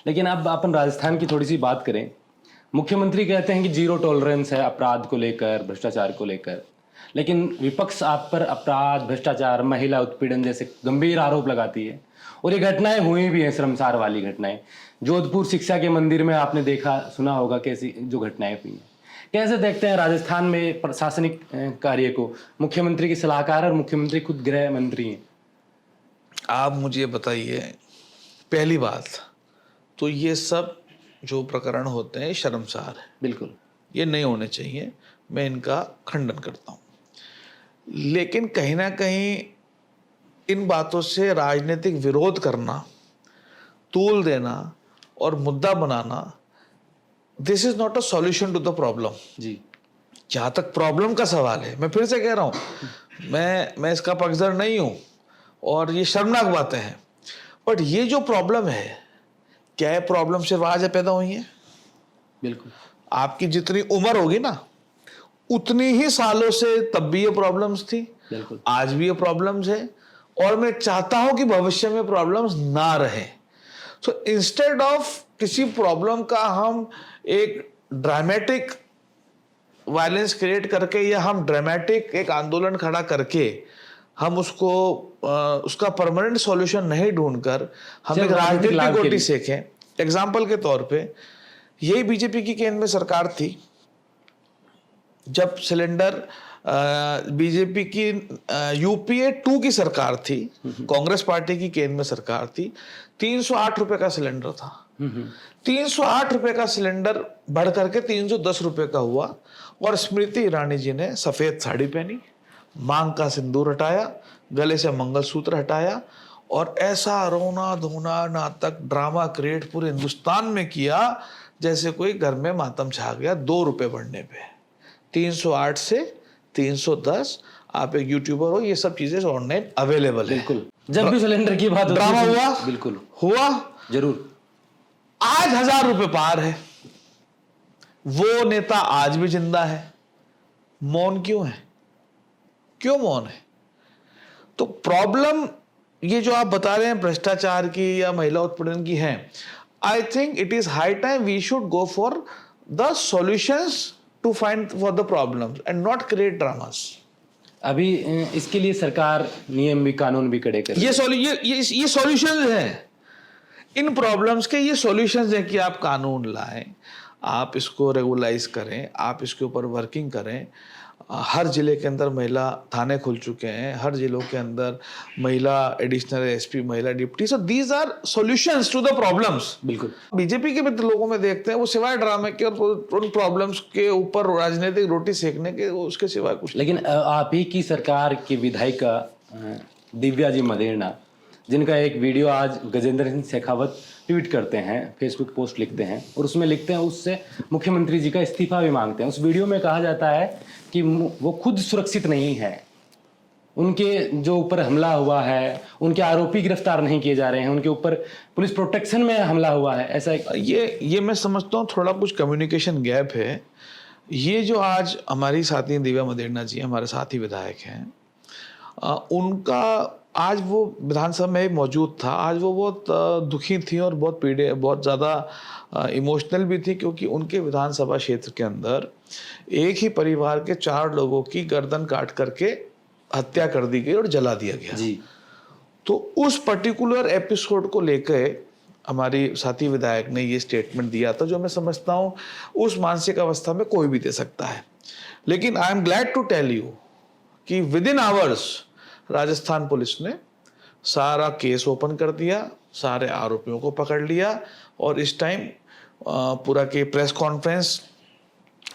लेकिन अब अपन राजस्थान की थोड़ी सी बात करें। मुख्यमंत्री कहते हैं कि 0 टॉलरेंस है अपराध को लेकर, भ्रष्टाचार को लेकर, लेकिन विपक्ष आप पर अपराध, भ्रष्टाचार, महिला उत्पीड़न जैसे गंभीर आरोप लगाती है। और ये घटनाएं हुई भी हैं, शर्मसार वाली घटनाएं। जोधपुर शिक्षा के मंदिर में आपने देखा सुना होगा कैसी जो घटनाएं हुई हैं। कैसे देखते हैं राजस्थान में प्रशासनिक कार्य को? मुख्यमंत्री की सलाहकार और मुख्यमंत्री खुद गृह मंत्री हैं। आप मुझे बताइए, पहली बात तो ये सब जो प्रकरण होते हैं शर्मसार है, बिल्कुल ये नहीं होने चाहिए, मैं इनका खंडन करता हूँ। लेकिन कहीं ना कहीं इन बातों से राजनीतिक विरोध करना, तूल देना और मुद्दा बनाना, this is not a solution to the problem जी। जहाँ तक प्रॉब्लम का सवाल है, मैं फिर से कह रहा हूँ, मैं इसका पक्षधर नहीं हूँ और ये शर्मनाक बातें हैं, बट ये जो प्रॉब्लम है, क्या ये प्रॉब्लम सिर्फ आज पैदा हुई है? बिल्कुल। आपकी जितनी उम्र होगी ना, उतनी ही सालों से तब भी ये प्रॉब्लम्स थी, बिल्कुल आज भी ये प्रॉब्लम्स है, और मैं चाहता हूं कि भविष्य में प्रॉब्लम्स ना रहे। सो इंस्टेड ऑफ किसी प्रॉब्लम का हम एक ड्रामेटिक वायलेंस क्रिएट करके या हम ड्रामेटिक एक आंदोलन खड़ा करके हम उसका परमानेंट सॉल्यूशन नहीं ढूंढकर हम एक राजनीतिक गोटी सेकें। एग्जाम्पल के तौर पे यही बीजेपी की केंद्र में सरकार थी जब सिलेंडर, बीजेपी की यूपीए 2 की सरकार थी, कांग्रेस पार्टी की केंद्र में सरकार थी, 308 रुपए का सिलेंडर था। 308 रुपए का सिलेंडर बढ़ करके 310 रुपए का हुआ, और स्मृति ईरानी जी ने सफेद साड़ी पहनी, मांग का सिंदूर हटाया, गले से मंगलसूत्र हटाया, और ऐसा रोना धोना नाटक ड्रामा क्रिएट पूरे हिंदुस्तान में किया जैसे कोई घर में मातम छा गया 2 रुपए बढ़ने पे। 308 से 310। आप एक यूट्यूबर हो, ये सब चीजें ऑनलाइन अवेलेबल है। बिल्कुल, जब भी सिलेंडर की बात ड्रामा हुआ, बिल्कुल हुआ जरूर। आज 1000 रुपए पार है, वो नेता आज भी जिंदा है, मौन क्यों है? क्यों मौन है? तो प्रॉब्लम ये जो आप बता रहे हैं भ्रष्टाचार की या महिला उत्पीड़न की है, I think it is high time we should go for the solutions to find for the problems and not create dramas. अभी इसके लिए सरकार नियम भी कानून भी कड़े कर ये सॉल्यूशंस हैं इन प्रॉब्लम्स के, ये सॉल्यूशंस हैं कि आप कानून लाएं, आप इसको रेगुलाइज करें, आप इसके ऊपर वर्किंग करें। हर जिले के अंदर महिला थाने खुल चुके हैं, हर जिलों के अंदर महिला एडिशनल एसपी, महिला deputy, so these are solutions to the problems. बिल्कुल। बीजेपी के मित्र लोगों में देखते हैं वो सिवाय ड्रामे के और उन प्रॉब्लम्स के ऊपर राजनीतिक रोटी सेकने के उसके सिवाय कुछ नहीं। लेकिन आप ही की सरकार की विधायिका दिव्या जी मदेरणा, जिनका एक वीडियो आज गजेंद्र सिंह शेखावत ट्वीट करते हैं, फेसबुक पोस्ट लिखते हैं और उसमें लिखते हैं उससे मुख्यमंत्री जी का इस्तीफा भी मांगते हैं। उस वीडियो में कहा जाता है कि वो खुद सुरक्षित नहीं है, उनके जो ऊपर हमला हुआ है, उनके आरोपी गिरफ्तार नहीं किए जा रहे हैं, उनके ऊपर पुलिस प्रोटेक्शन में हमला हुआ है। ऐसा ये मैं समझता हूँ थोड़ा कुछ कम्युनिकेशन गैप है। ये जो आज हमारी साथी दिव्या मदेरणा जी हमारे साथी विधायक हैं, उनका आज वो विधानसभा में मौजूद था, आज वो बहुत दुखी थी और बहुत ज़्यादा इमोशनल भी थी, क्योंकि उनके विधानसभा क्षेत्र के अंदर एक ही परिवार के 4 लोगों की गर्दन काट करके हत्या कर दी गई और जला दिया गया जी। तो उस पर्टिकुलर एपिसोड को लेकर हमारी साथी विधायक ने ये स्टेटमेंट दिया था, जो मैं समझता हूँ उस मानसिक अवस्था में कोई भी दे सकता है। लेकिन I am glad to tell you कि within hours Rajasthan police ने सारा केस ओपन कर दिया, सारे आरोपियों को पकड़ लिया और इस टाइम पूरा के प्रेस कॉन्फ्रेंस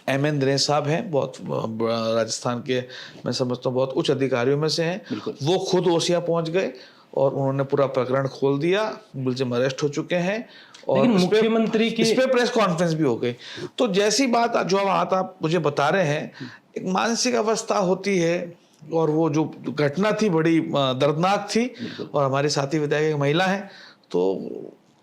एमएन दिनेश साहब हैं, बहुत राजस्थान के मैं समझता हूँ बहुत उच्च अधिकारियों में से हैं, वो खुद ओसिया पहुंच गए और उन्होंने पूरा प्रकरण खोल दिया, मुलजिम अरेस्ट हो चुके हैं और मुख्यमंत्री की इस पे प्रेस कॉन्फ्रेंस भी हो गई। तो जैसी बात जो आप मुझे बता रहे हैं, एक मानसिक अवस्था होती है और वो जो घटना थी बड़ी दर्दनाक थी और हमारी साथी विधायक महिला है तो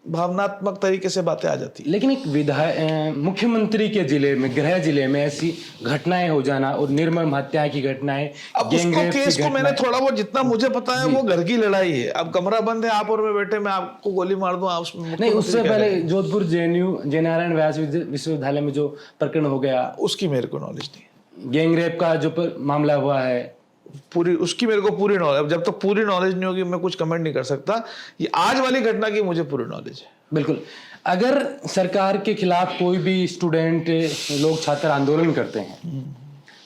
भावनात्मक तरीके से बातें आ जाती। लेकिन एक मुख्यमंत्री के जिले में, गृह जिले में ऐसी घटनाएं हो जाना और निर्मम हत्या की घटनाएं, अब उसको केस को मैंने थोड़ा बहुत जितना मुझे पता है वो घर की लड़ाई है। अब कमरा बंद है, आप और मैं बैठे, मैं आपको गोली मार दूं, आप उसमें नहीं। उससे पहले जोधपुर जयनारायण व्यास विश्वविद्यालय में जो प्रकरण हो गया, उसकी मेरे को नॉलेज नहीं। गैंगरेप का जो मामला हुआ है, उसकी मेरे को पूरी नॉलेज, जब तक पूरी नॉलेज नहीं होगी मैं कुछ कमेंट नहीं कर सकता। ये आज वाली घटना की मुझे पूरी नॉलेज है। बिल्कुल। अगर सरकार के खिलाफ कोई भी स्टूडेंट, लोग, छात्र आंदोलन करते हैं,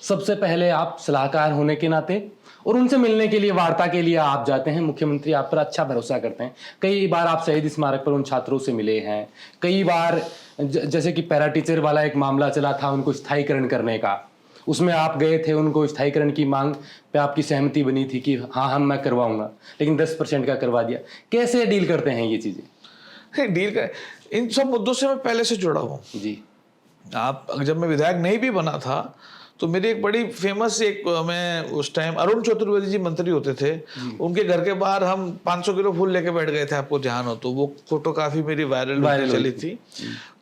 सबसे पहले आप सलाहकार होने के नाते और उनसे मिलने के लिए, वार्ता के लिए आप जाते हैं। मुख्यमंत्री आप पर अच्छा भरोसा करते हैं। कई बार आप शहीद स्मारक पर उन छात्रों से मिले हैं। कई बार जैसे कि पैरा टीचर वाला एक मामला चला था, उनको स्थायीकरण करने का, उसमें आप गए थे, उनको स्थायीकरण की मांग पे आपकी सहमति बनी थी कि हाँ मैं करवाऊंगा, लेकिन 10% का करवा दिया। कैसे डील करते हैं ये चीजें? डील कर, इन सब मुद्दों से मैं पहले से जुड़ा हूँ जी। आप जब मैं विधायक नहीं भी बना था तो मेरी एक बड़ी फेमस मैं उस टाइम अरुण चतुर्वेदी जी मंत्री होते थे, उनके घर के बाहर हम 500 किलो फूल लेके बैठ गए थे, आपको ध्यान हो तो वो फोटो काफी मेरी वायरल चली थी।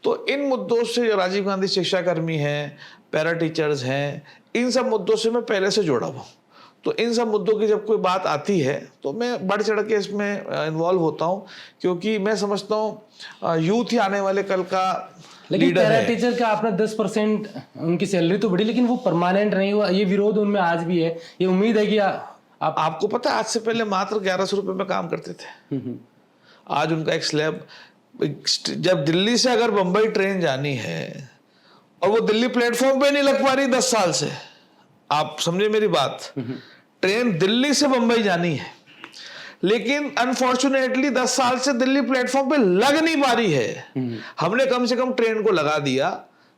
तो इन मुद्दों से, राजीव गांधी शिक्षाकर्मी हैं, पैरा टीचर्स हैं, इन सब मुद्दों से मैं पहले से जुड़ा हुआ। तो इन सब मुद्दों की जब कोई बात आती है तो मैं बढ़ चढ़ के इसमें इन्वॉल्व होता हूँ, क्योंकि मैं समझता हूँ यूथ ही आने वाले कल का लेकिन पैरा टीचर का अपना 10% उनकी सैलरी तो बढ़ी, लेकिन वो परमानेंट नहीं हुआ। ये विरोध उनमें आज भी है। ये उम्मीद है कि आपको पता है आज से पहले मात्र 1100 रुपये में काम करते थे। आज उनका एक स्लैब, जब दिल्ली से अगर बंबई ट्रेन जानी है और वो दिल्ली प्लेटफॉर्म पे नहीं लग पा रही 10 साल से, आप समझे मेरी बात, ट्रेन दिल्ली से बंबई जानी है लेकिन अनफॉर्चुनेटली 10 साल से दिल्ली प्लेटफॉर्म पे लग नहीं पा रही है। हमने कम से कम ट्रेन को लगा दिया,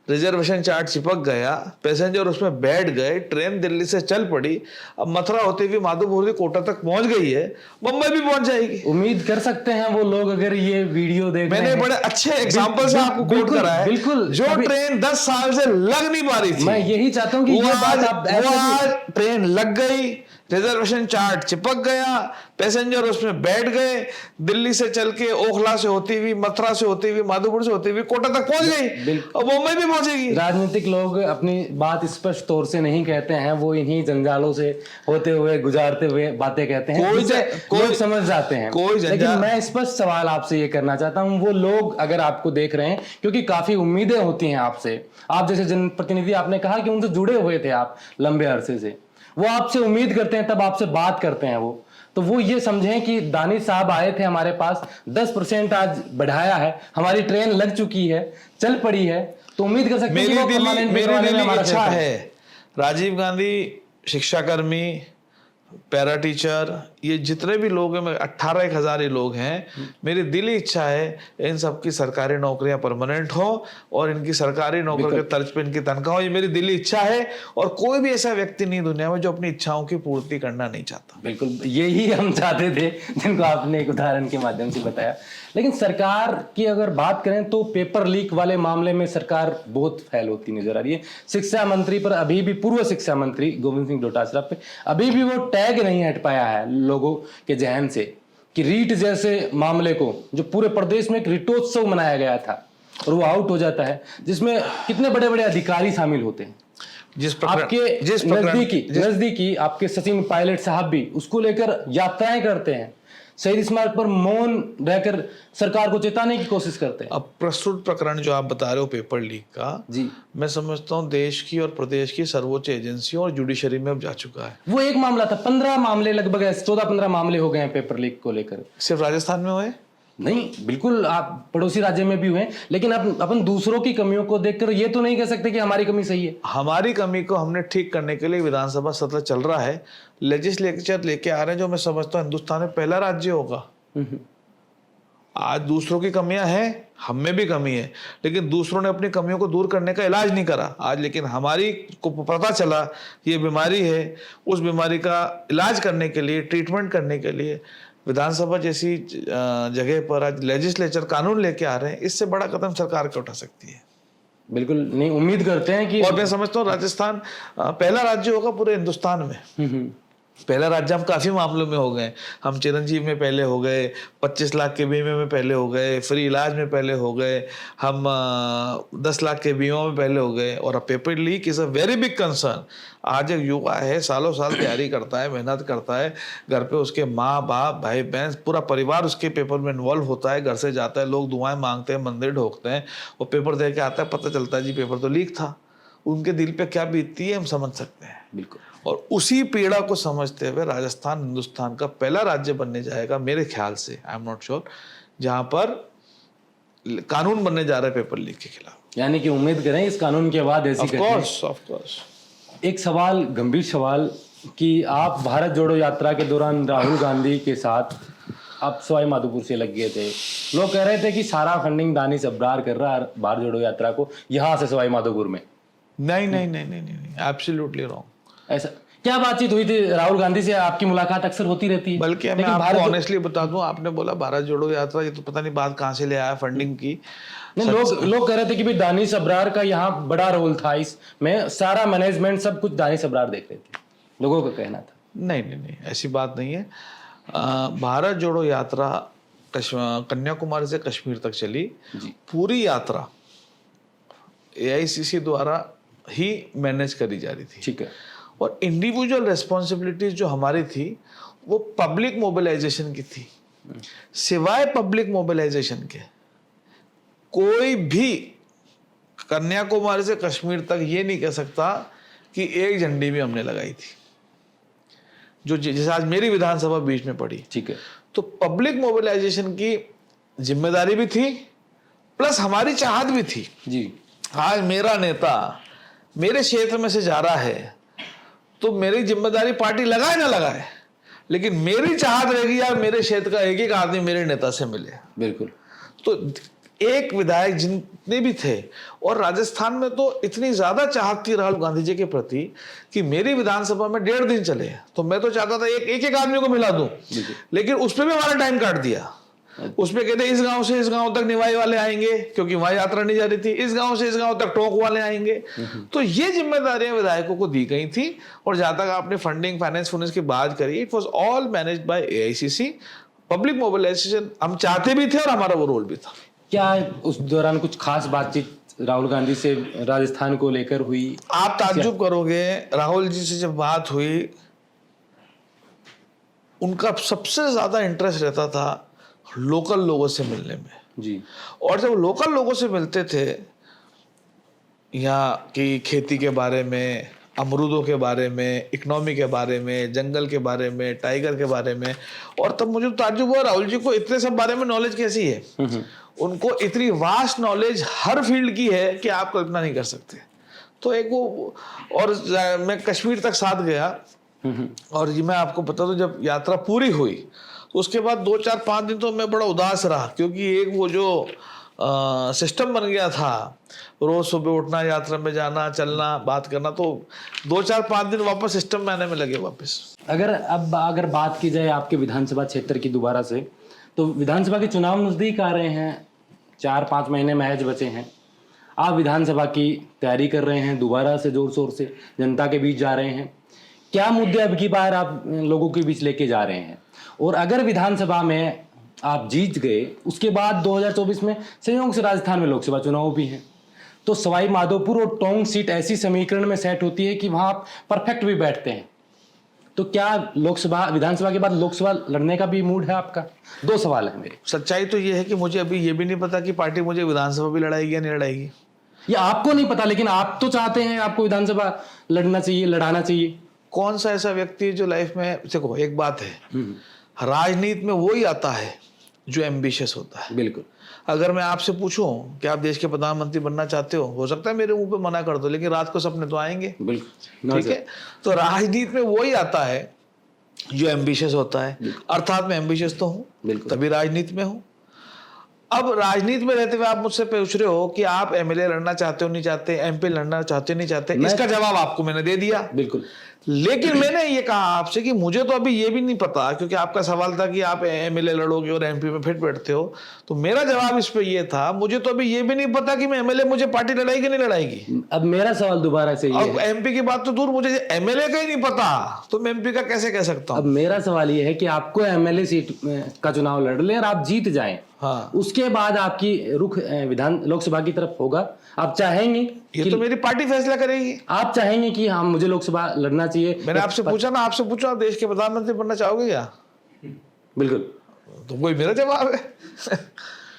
रिजर्वेशन चार्ट चिपक गया, पैसेंजर उसमें बैठ गए, ट्रेन दिल्ली से चल पड़ी, अब मथुरा होते हुए माधोपुर कोटा तक पहुंच गई है, मुंबई भी पहुंच जाएगी। उम्मीद कर सकते हैं वो लोग अगर ये वीडियो देख रहे हैं। मैंने बड़े अच्छे एग्जांपल से आपको कोट करा है। बिल्कुल, जो ट्रेन 10 साल से लग नहीं पा रही थी, मैं यही चाहता हूँ कि वो आज ट्रेन लग गई, रिजर्वेशन चार्ट चिपक गया, पैसेंजर उसमें बैठ गए, दिल्ली से चल के ओखला से होती हुई, मथुरा से होती हुई, माधोपुर से होती हुई कोटा तक पहुंच गई और मुंबई भी पहुंचेगी। राजनीतिक लोग अपनी बात स्पष्ट तौर से नहीं कहते हैं, वो इन्हीं जंजालों से होते हुए गुजारते हुए बातें कहते हैं, कोई समझ जाते हैं। लेकिन मैं स्पष्ट सवाल आपसे ये करना चाहता हूँ, वो लोग अगर आपको देख रहे हैं, क्योंकि काफी उम्मीदें होती हैं आपसे, आप जैसे जनप्रतिनिधि, आपने कहा कि उनसे जुड़े हुए थे आप लंबे अरसे से, वो आपसे उम्मीद करते हैं, तब आपसे बात करते हैं तो वो ये समझें कि दानिश साहब आए थे हमारे पास, 10% आज बढ़ाया है, हमारी ट्रेन लग चुकी है, चल पड़ी है, तो उम्मीद कर सकते हैं कि मेरी दिली इच्छा है, राजीव गांधी, शिक्षाकर्मी, पैरा टीचर, ये जितने भी लोग हैं, 18,000 लोग हैं, मेरी दिली इच्छा है इन सबकी सरकारी नौकरियां परमानेंट हो और इनकी सरकारी नौकरी के तर्ज पे इनकी तनख्वाह हो। ये मेरी दिली इच्छा है और कोई भी ऐसा व्यक्ति नहीं दुनिया में जो अपनी इच्छाओं की पूर्ति करना नहीं चाहता। बिल्कुल यही हम चाहते थे, जिनको आपने एक उदाहरण के माध्यम से बताया। लेकिन सरकार की अगर बात करें तो पेपर लीक वाले मामले में सरकार बहुत फेल होती नजर आ रही है। शिक्षा मंत्री पर अभी भी, पूर्व शिक्षा मंत्री गोविंद सिंह डोटासरा पे अभी भी वो टैग नहीं हट पाया है लोगों के जहन से कि रीट जैसे मामले को, जो पूरे प्रदेश में एक रीटोत्सव मनाया गया था और वो आउट हो जाता है, जिसमें कितने बड़े बड़े अधिकारी शामिल होते हैं, आपके नजदीकी आपके सचिन पायलट साहब भी उसको लेकर यात्राएं करते हैं, शहीद स्मारक पर मौन रहकर सरकार को चेताने की कोशिश करते हैं। अब प्रस्तुत प्रकरण जो आप बता रहे हो पेपर लीक का, जी, मैं समझता हूँ देश की और प्रदेश की सर्वोच्च एजेंसियों और जुडिशरी में अब जा चुका है। वो एक मामला था, 15 मामले लगभग 14-15 मामले हो गए हैं पेपर लीक को लेकर। सिर्फ राजस्थान में हुए? नहीं, बिल्कुल आप पड़ोसी राज्य में भी हुए, लेकिन अपन दूसरों की कमियों को देखकर ये तो नहीं कह सकते कि हमारी कमी सही है। हमारी कमी को हमने ठीक करने के लिए विधानसभा सत्र चल रहा है, लेजिस्लेचर लेके आ रहे हैं, जो मैं समझता हूँ हिंदुस्तान में पहला राज्य होगा। आज दूसरों की कमियां हैं, हम में भी कमी है, लेकिन दूसरों ने अपनी कमियों को दूर करने का इलाज नहीं करा आज। लेकिन हमारी को पता चला ये बीमारी है, उस बीमारी का इलाज करने के लिए, ट्रीटमेंट करने के लिए विधानसभा जैसी जगह पर आज लेजिस्लेचर कानून लेके आ रहे हैं। इससे बड़ा कदम सरकार क्या उठा सकती है? बिल्कुल नहीं, उम्मीद करते हैं कि, और मैं समझता हूँ राजस्थान पहला राज्य होगा पूरे हिंदुस्तान में। पहला राज्य हम काफी मामलों में हो गए, हम चिरंजीव में पहले हो गए, 25 लाख के बीमे में पहले हो गए, फ्री इलाज में पहले हो गए, हम 10 लाख के बीमा में पहले हो गए, और अब paper leak is a very big concern. आज एक युवा है, सालों साल तैयारी करता है, मेहनत करता है, घर पे उसके माँ बाप भाई बहन पूरा परिवार उसके पेपर में इन्वॉल्व होता है, घर से जाता है, लोग दुआएं मांगते हैं, मंदिर ढोकते हैं, वो पेपर दे के आता है, पता चलता है जी पेपर तो लीक था। उनके दिल पे क्या बीतती है हम समझ सकते हैं। बिल्कुल, और उसी पीड़ा को समझते हुए राजस्थान हिंदुस्तान का पहला राज्य बनने जाएगा मेरे ख्याल से, आई एम नॉट श्योर, जहां पर कानून बनने जा रहा है पेपर लीक के खिलाफ। यानी कि उम्मीद करें इस कानून के बाद ऐसी ऑफ कोर्स। एक सवाल, गंभीर सवाल, कि आप भारत जोड़ो यात्रा के दौरान राहुल गांधी के साथ आप सवाई माधोपुर से लग गए थे। लोग कह रहे थे कि सारा फंडिंग दानिश अब्रार कर रहा है भारत जोड़ो यात्रा को यहाँ से सवाई माधोपुर में। नहीं नहीं नहीं नहीं नहीं, एब्सोल्युटली रॉन्ग। ऐसा क्या बातचीत हुई थी राहुल गांधी से? आपकी मुलाकात अक्सर होती रहती है। बल्कि मैं आपको ऑनेस्टली बता दूं, आपने बोला भारत जोड़ो यात्रा, ये तो पता नहीं बात कहां से ले आया फंडिंग की। लोग कह रहे थे कि भाई दानिश अब्रार का यहाँ बड़ा रोल था, इसमें सारा मैनेजमेंट सब कुछ दानिश अब्रार देख रहे थे, लोगों का कहना था। नहीं नहीं नहीं, ऐसी बात नहीं है। भारत जोड़ो यात्रा कन्याकुमारी से कश्मीर तक चली, पूरी यात्रा AICC द्वारा ही मैनेज करी जा रही थी। ठीक है। और इंडिविजुअल रेस्पॉन्सिबिलिटीज जो हमारी थी वो पब्लिक मोबिलाइजेशन की थी। सिवाय पब्लिक मोबिलाइजेशन के कोई भी कन्याकुमारी से कश्मीर तक ये नहीं कह सकता कि एक झंडी भी हमने लगाई थी, जो जैसे आज मेरी विधानसभा बीच में पड़ी। ठीक है। तो पब्लिक मोबिलाइजेशन की जिम्मेदारी भी थी, प्लस हमारी चाहत भी थी जी। आज मेरा नेता मेरे क्षेत्र में से जा रहा है तो मेरी जिम्मेदारी पार्टी लगाए ना लगाए, लेकिन मेरी चाहत रहेगी यार मेरे क्षेत्र का एक एक आदमी मेरे नेता से मिले। बिल्कुल। तो एक विधायक जितने भी थे, और राजस्थान में तो इतनी ज्यादा चाहत थी राहुल गांधी जी के प्रति कि मेरी विधानसभा में 1.5 दिन चले तो मैं तो चाहता था एक एक आदमी को मिला दूं, लेकिन उसमें भी हमारा टाइम काट दिया। उसमें कहते इस गांव से इस गांव तक निवाई वाले आएंगे, क्योंकि वहां यात्रा नहीं जा रही थी, इस गांव से इस गांव तक टोंक वाले आएंगे। तो ये जिम्मेदारियां विधायकों को दी गई थी। और जहां तक आपने फंडिंग फाइनेंस की बात करी, it was all managed by AICC। Public mobilisation हम चाहते भी थे और हमारा वो रोल भी था। क्या उस दौरान कुछ खास बातचीत राहुल गांधी से राजस्थान को लेकर हुई? आप ताज्जुब करोगे, राहुल जी से जब बात हुई, उनका सबसे ज्यादा इंटरेस्ट रहता था लोकल लोगों से मिलने में जी। और जब लोकल लोगों से मिलते थे, यहाँ की खेती के बारे में, अमरूदों के बारे में, इकोनॉमी के बारे में, जंगल के बारे में, टाइगर के बारे में, और तब मुझे ताज्जुब हुआ राहुल जी को इतने सब बारे में नॉलेज कैसी है। उनको इतनी वास्ट नॉलेज हर फील्ड की है कि आप कल्पना नहीं कर सकते। तो एक वो, और मैं कश्मीर तक साथ गया, और ये मैं आपको बता दूं, जब यात्रा पूरी हुई तो उसके बाद 2-4-5 दिन तो मैं बड़ा उदास रहा, क्योंकि एक वो जो सिस्टम बन गया था, रोज सुबह उठना, यात्रा में जाना, चलना, बात करना, तो 2-4-5 दिन वापस सिस्टम में आने में लगे वापस। अगर बात की जाए आपके विधानसभा क्षेत्र की दोबारा से, तो विधानसभा के चुनाव नजदीक आ रहे हैं, 4-5 महीने महज बचे हैं। आप विधानसभा की तैयारी कर रहे हैं, दोबारा से जोर शोर से जनता के बीच जा रहे हैं। क्या मुद्दे अब की बार आप लोगों के बीच लेके जा रहे हैं? और अगर विधानसभा में आप जीत गए, उसके बाद 2024 में संयोग से राजस्थान में लोकसभा चुनाव भी हैं, तो सवाई माधोपुर और टोंक सीट ऐसी समीकरण में सेट होती है कि वहां आप परफेक्ट भी बैठते हैं। तो क्या लोकसभा, विधानसभा के बाद लोकसभा लड़ने का भी मूड है आपका? 2 सवाल है मेरे। सच्चाई तो ये है कि मुझे अभी ये भी नहीं पता कि पार्टी मुझे विधानसभा भी लड़ाएगी या नहीं लड़ाएगी। ये आपको नहीं पता, लेकिन आप तो चाहते हैं आपको विधानसभा लड़ना चाहिए, लड़ाना चाहिए। कौन सा ऐसा व्यक्ति है जो लाइफ में, देखो एक बात है, राजनीति में वही आता है जो एम्बिशियस होता है। बिल्कुल। अगर मैं आपसे पूछूं कि आप देश के प्रधानमंत्री बनना चाहते हो सकता है मेरे मुंह पे मना कर दो, लेकिन रात को सपने तो आएंगे। बिल्कुल, ठीक है। तो राजनीति में वही आता है जो एम्बिशियस होता है, अर्थात मैं एम्बिशियस तो हूं, तभी राजनीति में हूं। अब राजनीति में रहते हुए आप मुझसे पूछ रहे हो कि आप MLA लड़ना चाहते हो नहीं चाहते, MP लड़ना चाहते हो नहीं चाहते, इसका जवाब आपको मैंने दे दिया। बिल्कुल। लेकिन मैंने ये कहा आपसे कि मुझे तो अभी ये भी नहीं पता, क्योंकि आपका सवाल था कि आप MLA लड़ोगे और MP में फिट बैठते हो, तो मेरा जवाब इस पे ये था, मुझे तो अभी ये भी नहीं पता कि मैं MLA मुझे पार्टी लड़ाएगी नहीं लड़ाएगी। अब मेरा सवाल दोबारा से ये अब MP की बात तो दूर, मुझे MLA का ही नहीं पता, तो मैं MP का कैसे कह सकता हूँ। अब मेरा सवाल ये है कि आपको MLA सीट का चुनाव लड़ लें और आप जीत जाएं, हाँ, उसके बाद आपकी रुख लोकसभा की तरफ होगा। आप चाहेंगे, ये तो मेरी पार्टी फैसला करेगी। आप चाहेंगे कि हाँ मुझे लोकसभा लड़ना चाहिए। मैंने आपसे पूछा ना, आपसे पूछो आप देश के प्रधानमंत्री बनना चाहोगे क्या? बिल्कुल। तो वही मेरा जवाब है।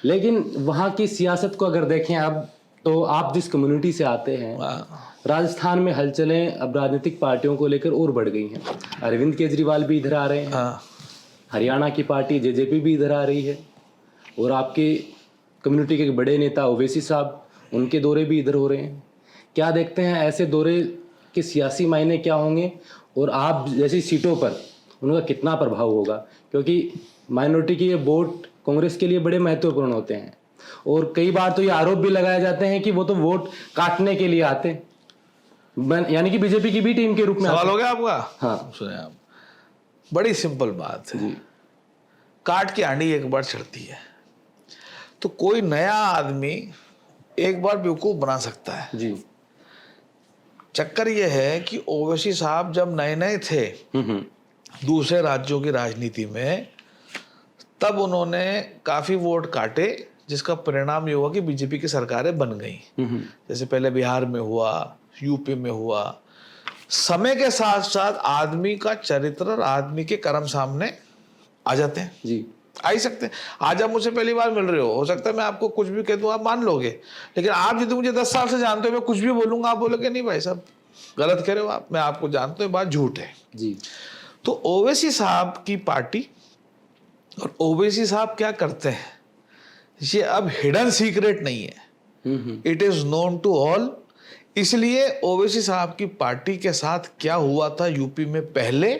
लेकिन वहां की सियासत को अगर देखें अब, तो आप जिस कम्युनिटी से आते हैं, राजस्थान में हलचलें अब राजनीतिक पार्टियों को लेकर और बढ़ गई हैं। अरविंद केजरीवाल भी इधर आ रहे हैं, हरियाणा की पार्टी JJP भी इधर आ रही है, और आपके कम्युनिटी के बड़े नेता ओवैसी साहब, उनके दौरे भी इधर हो रहे हैं। क्या देखते हैं ऐसे दौरे के सियासी मायने क्या होंगे, और आप जैसी सीटों पर उनका कितना प्रभाव होगा? क्योंकि माइनॉरिटी के ये वोट कांग्रेस के लिए बड़े महत्वपूर्ण होते हैं, और कई बार तो ये आरोप भी लगाए जाते हैं कि वो तो वोट काटने के लिए आते हैं, यानी कि बीजेपी की भी टीम के रूप में। सवाल हो गया आपका? हाँ सुने आप, बड़ी सिंपल बात है जी। काट की आंडी एक बार चढ़ती है, तो कोई नया आदमी एक बार बेवकूफ बना सकता है जी। चक्कर ये है कि ओवैसी साहब जब नए नए थे दूसरे राज्यों की राजनीति में, तब उन्होंने काफी वोट काटे, जिसका परिणाम ये हुआ कि बीजेपी की सरकारें बन गई। जैसे पहले बिहार में हुआ, यूपी में हुआ। समय के साथ साथ आदमी का चरित्र और आदमी के कर्म सामने आ जाते हैं जी, आ ही सकते हैं। आज आप मुझसे पहली बार मिल रहे हो सकता है मैं आपको कुछ भी कह दूं आप मान लोगे, लेकिन आप यदि मुझे 10 साल से जानते हो, मैं कुछ भी बोलूंगा आप बोलोगे नहीं भाई साहब गलत कह रहे हो आप, मैं आपको जानता हूँ, बात झूठ है जी। तो ओवैसी साहब की पार्टी और ओवैसी साहब क्या करते हैं, ये अब हिडन सीक्रेट नहीं है, it is known to all. इसलिए ओवैसी साहब की पार्टी के साथ क्या हुआ था यूपी में पहले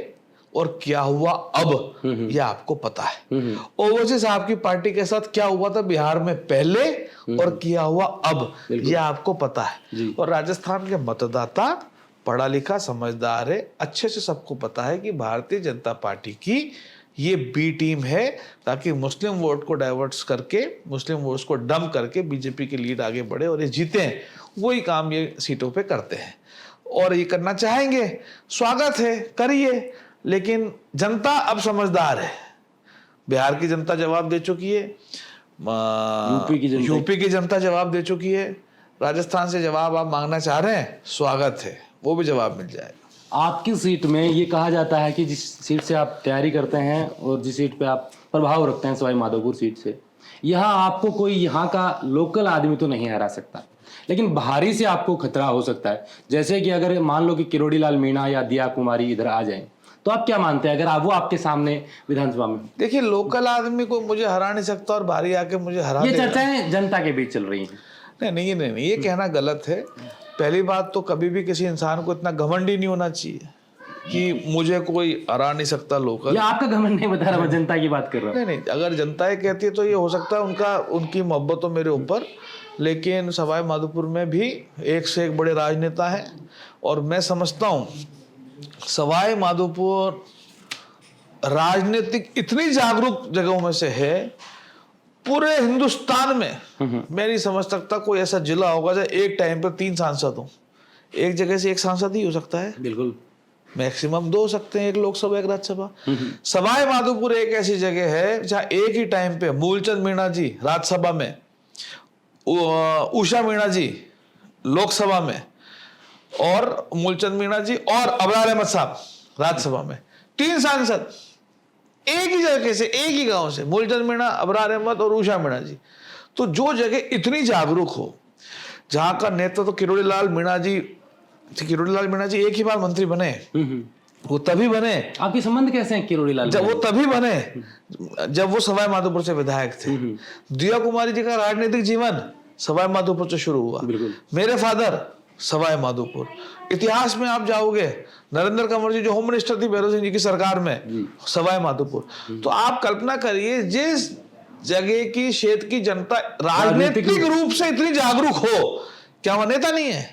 और क्या हुआ अब, यह आपको पता है। ओवैसी साहब की पार्टी के साथ क्या हुआ था बिहार में पहले और क्या हुआ अब, यह आपको पता है। और राजस्थान के मतदाता पढ़ा लिखा समझदार है, अच्छे से सबको पता है कि भारतीय जनता पार्टी की ये बी टीम है, ताकि मुस्लिम वोट को डाइवर्ट्स करके, मुस्लिम वोट्स को डंप करके बीजेपी की लीड आगे बढ़े और ये जीते हैं। वही काम ये सीटों पे करते हैं और ये करना चाहेंगे, स्वागत है, करिए। लेकिन जनता अब समझदार है। बिहार की जनता जवाब दे चुकी है, यूपी की जनता जवाब दे चुकी है, राजस्थान से जवाब आप मांगना चाह रहे हैं, स्वागत है, वो भी जवाब मिल जाएगा। आपकी सीट में ये कहा जाता है कि जिस सीट से आप तैयारी करते हैं और जिस सीट पे आप प्रभाव रखते हैं, सवाई माधोपुर सीट से, यहाँ आपको कोई यहाँ का लोकल आदमी तो नहीं हरा सकता, लेकिन बाहरी से आपको खतरा हो सकता है। जैसे कि अगर मान लो कि किरोड़ी लाल मीणा या दिया कुमारी इधर आ जाएं, तो आप क्या मानते हैं अगर वो आपके सामने विधानसभा में? देखिए, लोकल आदमी को मुझे हरा नहीं सकता और बाहरी आके मुझे हरा ये देगा। चर्चाएं जनता के बीच चल रही हैं। नहीं, ये कहना गलत है। पहली बात तो कभी भी किसी इंसान को इतना घमंडी नहीं होना चाहिए कि मुझे कोई हरा नहीं सकता लोकल। ये आपका घमंड नहीं बता रहा, मैं जनता की बात कर रहा हूँ। नहीं, अगर जनता ये कहती है तो ये हो सकता है उनकी मोहब्बत हो मेरे ऊपर, लेकिन सवाई माधोपुर में भी एक से एक बड़े राजनेता हैं और मैं समझता हूँ सवाई माधोपुर राजनीतिक इतनी जागरूक जगहों में से है। पूरे हिंदुस्तान में मैं नहीं समझ सकता कोई ऐसा जिला होगा जहाँ एक टाइम पर 3 सांसद हो। एक जगह से एक सांसद ही हो सकता है, बिल्कुल मैक्सिमम 2 हो सकते हैं, एक लोकसभा एक राज्यसभा। सवाई माधोपुर एक ऐसी जगह है जहाँ एक ही टाइम पे मूलचंद मीणा जी राज्यसभा में, उषा मीणा जी लोकसभा में और मूलचंद मीणा जी और अबरार अहमद साहब राज्यसभा में, 3 सांसद एक ही जगह से, एक ही गांव से, मूलचंद मीणा, अबरार अहमद और उषा मीणा जी। तो जो जगह इतनी जागरूक हो, जहां का नेतृत्व तो किरोड़ी लाल मीणा जी एक ही बार मंत्री बने, वो तभी बने। आपके संबंध कैसे हैं किरोड़ी लाल? जब वो तभी बने जब वो सवाई माधोपुर से विधायक थे। दिया कुमारी जी का राजनीतिक जीवन सवाई माधोपुर से शुरू हुआ। मेरे फादर सवाई माधोपुर। इतिहास में आप जाओगे, नरेंद्र कंवर जी जो होम मिनिस्टर थी भैरव सिंह जी की सरकार में, सवाई माधोपुर। तो आप कल्पना करिए, जिस जगह की क्षेत्र की जनता राजनीतिक रूप से इतनी जागरूक हो, क्या वह नेता नहीं है?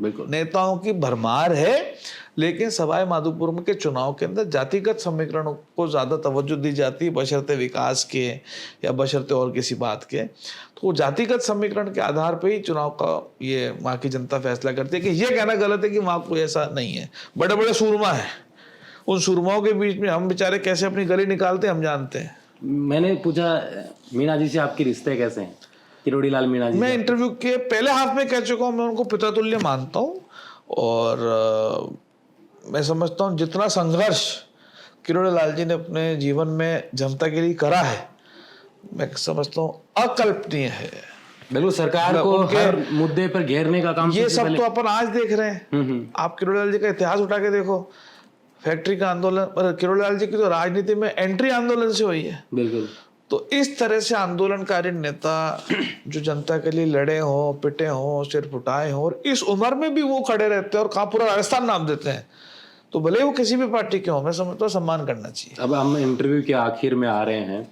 बिल्कुल, नेताओं की भरमार है। लेकिन सवाई माधोपुर के चुनाव के अंदर जातिगत समीकरणों को ज्यादा तवज्जो दी जाती है, बशर्ते विकास के या बशर्ते और किसी बात के। तो जातिगत समीकरण के आधार पर ही चुनाव का ये वहाँ की जनता फैसला करती है। कि ये कहना गलत है कि वहाँ कोई ऐसा नहीं है। बड़े बड़े सूरमा है, उन सूरमाओं के बीच में हम बेचारे कैसे अपनी गली निकालते हैं हम जानते हैं। मैंने पूछा मीणा जी से आपके रिश्ते कैसे हैं, किरोड़ी लाल मीणा जी? मैं इंटरव्यू के पहले हाफ में कह चुका हूँ, मैं उनको पितातुल्य मानता हूँ और मैं समझता हूँ जितना संघर्ष किरोड़ी लाल जी ने अपने जीवन में जनता के लिए करा है, मैं समझता हूँ अकल्पनीय है। बिल्कुल, सरकार को हर मुद्दे पर घेरने का काम। ये सब तो अपन आज देख रहे हैं। आप किरोड़ी लाल जी का इतिहास उठा के देखो, फैक्ट्री का आंदोलन, पर किरोड़ी लाल जी की तो राजनीति में एंट्री आंदोलन से हुई है। बिल्कुल। तो इस तरह से आंदोलनकारी नेता जो जनता के लिए लड़े हो, पिटे हो, सिर फुटाए हो, और इस उम्र में भी वो खड़े रहते हैं और कहाँ पूरा राजस्थान नाम देते हैं, तो भले वो किसी भी पार्टी के हो, मैं समझता हूँ सम्मान करना चाहिए। अब हम इंटरव्यू के आखिर में आ रहे हैं।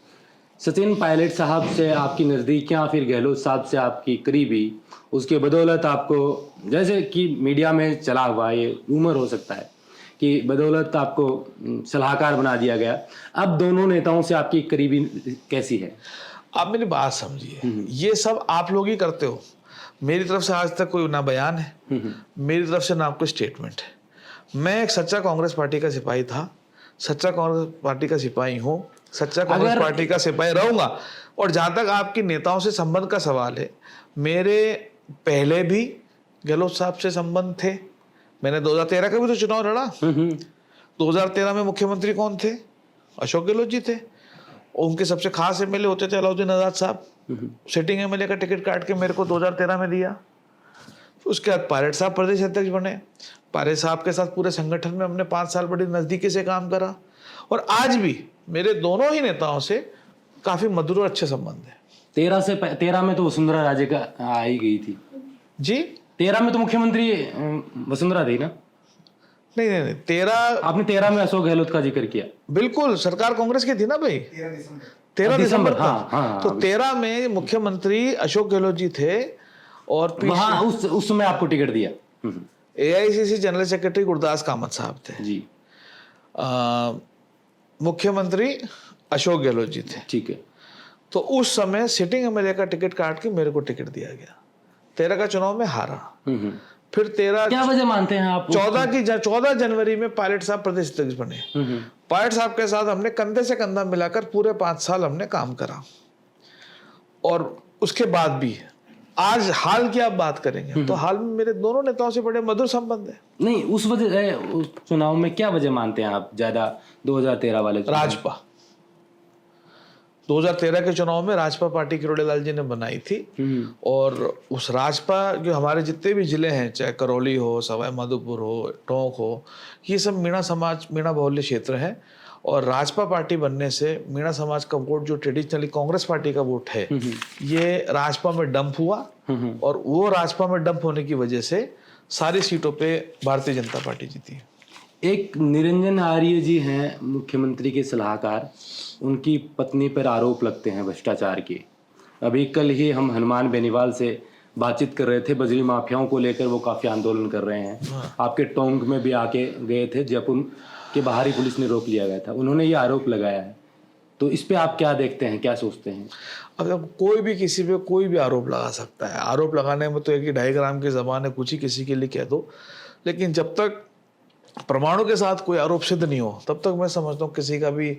सचिन पायलट साहब से आपकी नज़दीकियाँ, फिर गहलोत साहब से आपकी करीबी, उसके बदौलत आपको, जैसे कि मीडिया में चला हुआ ये रूमर हो सकता है कि बदौलत आपको सलाहकार बना दिया गया, अब दोनों नेताओं से आपकी करीबी कैसी है? आप मेरी बात समझिए, ये सब आप लोग ही करते हो। मेरी तरफ से आज तक कोई ना बयान है, मेरी तरफ से ना कोई स्टेटमेंट है। मैं एक सच्चा कांग्रेस पार्टी का सिपाही था, सच्चा कांग्रेस पार्टी का सिपाही हूँ, सच्चा कांग्रेस पार्टी का सिपाही रहूंगा। और जहां तक आपकी नेताओं से संबंध का सवाल है, मेरे पहले भी गहलोत साहब से संबंध थे। मैंने 2013 का भी तो चुनाव लड़ा। 2013 में मुख्यमंत्री कौन थे? अशोक गहलोत जी थे। उनके सबसे खास एमएलए होते थे अलाउद्दीन आजाद साहब। सिटिंग एमएलए का टिकट काट के मेरे को 2013 में दिया। उसके बाद पायलट साहब प्रदेश अध्यक्ष बने। पायलट साहब के साथ पूरे संगठन में हमने 5 साल बड़ी नजदीकी से काम करा और आज भी मेरे दोनों ही नेताओं से काफी मधुर और अच्छे संबंध है। 13 में तो वसुंधरा राजे का आई गई थी जी। 13 में तो मुख्यमंत्री वसुंधरा थी ना? नहीं, 13 आपने 13 में अशोक गहलोत का जिक्र किया। बिल्कुल, सरकार कांग्रेस की थी ना भाई। 13 दिसंबर हाँ, तो 13 में मुख्यमंत्री अशोक गहलोत जी थे और वहाँ उस समय आपको टिकट दिया। AICC general secretary Gurdas Kamat साहब थे जी। मुख्यमंत्री अशोक गहलोत जी थे। ठीक है। तो उस समय सिटिंग एमएलए का टिकट काट के मेरे को टिकट दिया गया। 13 का चुनाव में हारा। फिर 13 क्या वजह मानते हैं आप? 14 जनवरी में पायलट साहब प्रदेश अध्यक्ष बने। पायलट साहब के साथ हमने कंधे से कंधा मिलाकर पूरे 5 साल हमने काम करा। और उसके बाद भी आज हाल की आप बात करेंगे तो हाल में मेरे दोनों नेताओं से बड़े मधुर संबंध है। नहीं, उस चुनाव में क्या वजह मानते हैं आप ज्यादा 2013 वाले चुनाव? राजपा 2013 के चुनाव में राजपा पार्टी किरोड़ीलाल जी ने बनाई थी। और उस राजपा जो हमारे जितने भी जिले हैं, चाहे करौली हो, सवाई माधोपुर हो, टोंक हो, ये सब मीणा समाज, मीणा बहुल्य क्षेत्र है। और राजपा पार्टी बनने से मीणा समाज का वोट जो ट्रेडिशनली कांग्रेस पार्टी का वोट है, ये राजपा में डंप हुआ। और वो राजपा में डंप होने की वजह से सारी सीटों पे भारतीय जनता पार्टी जीती। एक निरंजन आर्य जी हैं मुख्यमंत्री के सलाहकार, उनकी पत्नी पर आरोप लगते हैं भ्रष्टाचार के। अभी कल ही हम हनुमान बेनीवाल से बातचीत कर रहे थे, बजरी माफियाओं को लेकर वो काफी आंदोलन कर रहे हैं। आपके टोंक में भी आके गए थे, जयपुर के बाहर ही पुलिस ने रोक लिया गया था, उन्होंने ये आरोप लगाया है। तो इस पे आप क्या देखते हैं, क्या सोचते हैं? अब कोई भी किसी पे कोई भी आरोप लगा सकता है। आरोप लगाने में तो एक ही 2.5 ग्राम की ज़बान है, कुछ ही किसी के लिए कह दो। लेकिन जब तक प्रमाणों के साथ कोई आरोप सिद्ध नहीं हो, तब तक मैं समझता हूँ किसी का भी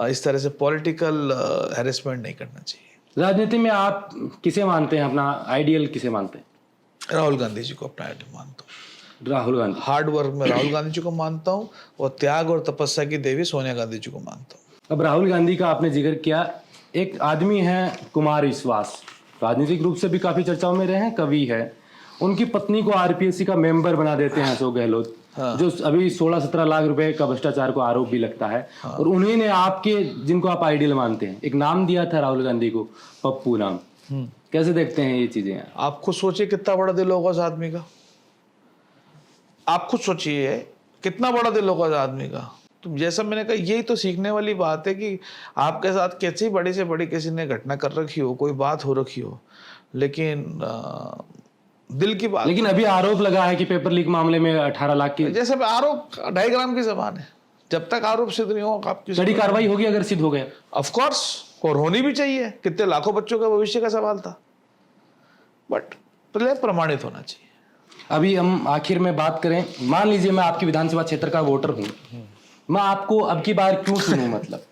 इस तरह से पॉलिटिकल हैरेसमेंट नहीं करना चाहिए। राजनीति में आप किसे मानते हैं, अपना आइडियल किसे मानते हैं? राहुल गांधी जी को अपना आइडियल मानता हूँ। राहुल गांधी। हार्ड वर्क में राहुल गांधी जी को मानता हूँ, और त्याग और तपस्या की देवी सोनिया गांधी जी को मानता हूँ। अब राहुल गांधी का आपने जिक्र किया, एक आदमी है कुमार विश्वास, राजनीतिक रूप से भी काफी चर्चाओं में रहे हैं, कवि है। उनकी पत्नी को आरपीएससी का मेंबर बना देते हैं अशोक गहलोत। जो अभी 16-17 लाख रुपए का भ्रष्टाचार को आरोप भी लगता है। और उन्हीं ने आपके, जिनको आप आइडियल मानते हैं, एक नाम दिया था राहुल गांधी को, पप्पू नाम। कैसे देखते हैं ये चीजें? आप खुद सोचिए कितना बड़ा दिल होगा उस आदमी का। आप खुद सोचिए कितना बड़ा दिल होगा उस आदमी का। तो जैसा मैंने कहा, यही तो सीखने वाली बात है कि आपके साथ कैसी बड़ी से बड़ी किसी ने घटना कर रखी हो, कोई बात हो रखी हो, लेकिन दिल की बात। लेकिन अभी आरोप लगा है कि पेपर लीक मामले में 18 लाख की, जैसे आरोप 2.5 ग्राम की ज़बान है। जब तक आरोप सिद्ध नहीं हो, आपकी कड़ी कार्रवाई होगी अगर सिद्ध हो गया। ऑफ कोर्स, और होनी भी चाहिए। कितने लाखों बच्चों का भविष्य का सवाल था, बट पहले प्रमाणित होना चाहिए। अभी हम आखिर में बात करें, मान लीजिए मैं आपकी विधानसभा क्षेत्र का वोटर हूँ, मैं आपको अब की बार क्यों चुनूं? मतलब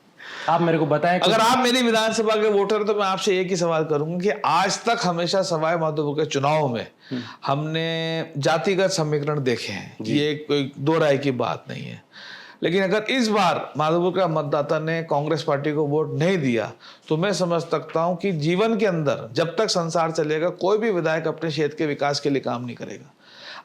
आप मेरे को बताएं। अगर आप मेरी विधानसभा के वोटर तो मैं आपसे एक ही सवाल करूंगा कि आज तक हमेशा सवाई माधोपुर के चुनाव में हमने जातिगत समीकरण देखे हैं, ये कोई दो राय की बात नहीं है। लेकिन अगर इस बार माधोपुर का मतदाता ने कांग्रेस पार्टी को वोट नहीं दिया, तो मैं समझ सकता हूं कि जीवन के अंदर जब तक संसार चलेगा, कोई भी विधायक अपने क्षेत्र के विकास के लिए काम नहीं करेगा।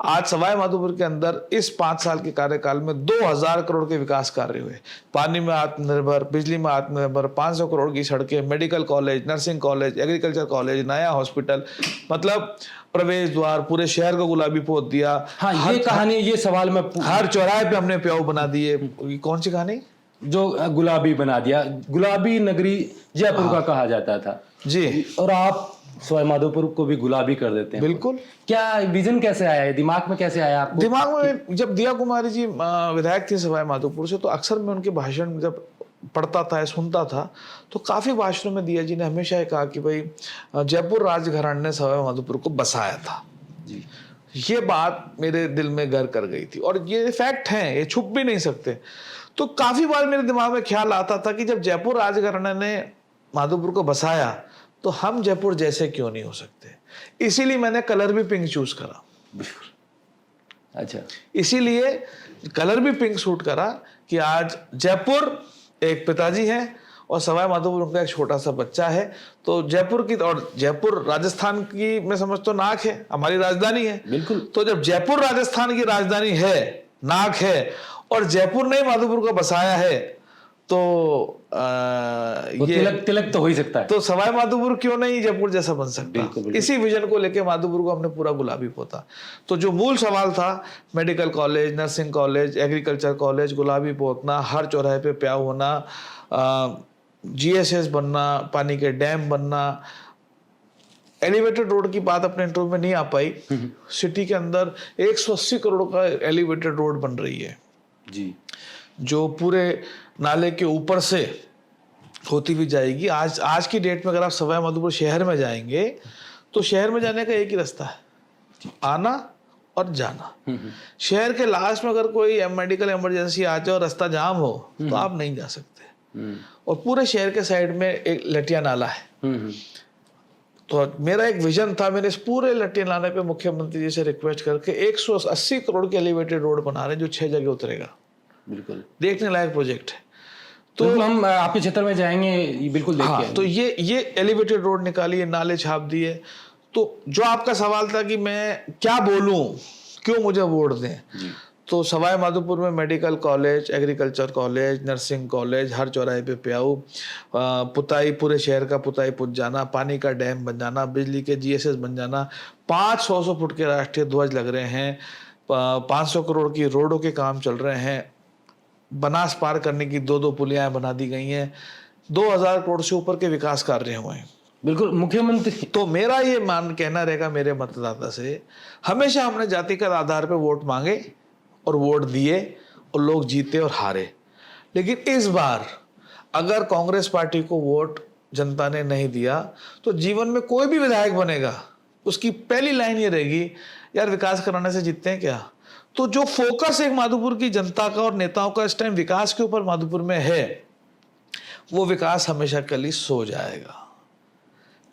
आज सवाई माधोपुर के अंदर इस 5 साल के कार्यकाल में 2000 करोड़ के विकास कार्य हुए। पानी में आत्मनिर्भर, बिजली में आत्मनिर्भर, 500 करोड़ की सड़कें, medical college, nursing college, agriculture college, नया हॉस्पिटल, मतलब प्रवेश द्वार, पूरे शहर को गुलाबी पोत दिया। हाँ, ये कहानी, ये सवाल में हर चौराहे पे हमने प्याऊ बना दिए। कौन सी कहानी? जो गुलाबी बना दिया, गुलाबी नगरी जयपुर का कहा जाता था जी, और आप सवाई माधोपुर को भी गुलाबी कर देते हैं। बिल्कुल। क्या विजन कैसे आया है, दिमाग में कैसे आया आपको? दिमाग में जब दिया कुमारी जी विधायक थी सवाई माधोपुर से, तो अक्सर मैं उनके भाषण जब पढ़ता था, सुनता था, तो काफी भाषणों में दिया जी ने हमेशा ये कहा कि भाई जयपुर राजघराने ने सवाई माधोपुर को बसाया था जी। ये बात मेरे दिल में घर कर गई थी, और ये फैक्ट है, ये छुप भी नहीं सकते। तो काफी बार मेरे दिमाग में ख्याल आता था कि जब जयपुर राजघराने ने माधोपुर को बसाया, तो हम जयपुर जैसे क्यों नहीं हो सकते। इसीलिए मैंने कलर भी पिंक चूज करा। अच्छा, इसीलिए कलर भी पिंक सूट करा कि आज जयपुर एक पिताजी हैं और सवाई माधोपुर उनका एक छोटा सा बच्चा है। तो जयपुर की, और जयपुर राजस्थान की मैं समझता हूँ नाक है, हमारी राजधानी है। बिल्कुल। तो जब जयपुर राजस्थान की राजधानी है, नाक है, और जयपुर ने माधोपुर को बसाया है, तो ये तिलक तो हो ही सकता है। तो सवाई माधोपुर क्यों नहीं जयपुर जैसा बन सकता। बिल्कुल। इसी विजन को लेके माधोपुर को हमने पूरा गुलाबी पोता। तो जो मूल सवाल था, medical college, nursing college, agriculture college, गुलाबी पोतना, हर चौराहे पे प्याऊ होना, जीएसएस बनना, पानी के डैम बनना, एलिवेटेड रोड की बात अपने इंटरव्यू में नहीं आ पाई। सिटी के अंदर 180 करोड़ का एलिवेटेड रोड बन रही है जी। जो पूरे नाले के ऊपर से होती हुई जाएगी। आज की डेट में अगर आप सवाई माधोपुर शहर में जाएंगे तो शहर में जाने का एक ही रास्ता है, आना और जाना। शहर के लास्ट में अगर कोई मेडिकल इमरजेंसी आ जाए और रास्ता जाम हो तो आप नहीं जा सकते। और पूरे शहर के साइड में एक लटिया नाला है। तो मेरा एक विजन था, मैंने इस पूरे लटिया नाले पे मुख्यमंत्री जी से रिक्वेस्ट करके 180 करोड़ के एलिवेटेड रोड बना रहे हैं जो 6 जगह उतरेगा। बिल्कुल देखने लायक प्रोजेक्ट है। तो हम आपके क्षेत्र में जाएंगे, ये बिल्कुल देख के तो ये एलिवेटेड रोड निकाली है, नाले छाप दिए। तो जो आपका सवाल था कि मैं क्या बोलूं, क्यों मुझे वोट दें, तो सवाई माधोपुर में medical college, agriculture college, nursing college, हर चौराहे पे प्याऊ, पुताई, पूरे शहर का पुताई पुज जाना, पानी का डैम बन जाना, बिजली के जीएसएस बन जाना, 500 फुट के राष्ट्रीय ध्वज लग रहे हैं, 500 करोड़ की रोडों के काम चल रहे हैं, बनास पार करने की 2 पुलियां बना दी गई हैं, 2000 करोड़ से ऊपर के विकास कार्य हुए हैं। बिल्कुल मुख्यमंत्री। तो मेरा ये कहना रहेगा मेरे मतदाता से, हमेशा हमने जातिगत आधार पर वोट मांगे और वोट दिए और लोग जीते और हारे। लेकिन इस बार अगर कांग्रेस पार्टी को वोट जनता ने नहीं दिया तो जीवन में कोई भी विधायक बनेगा उसकी पहली लाइन ये रहेगी, यार विकास कराने से जीतते हैं क्या। तो जो फोकस एक माधोपुर की जनता का और नेताओं का इस टाइम विकास के ऊपर माधोपुर में है, वो विकास हमेशा के लिए सो जाएगा।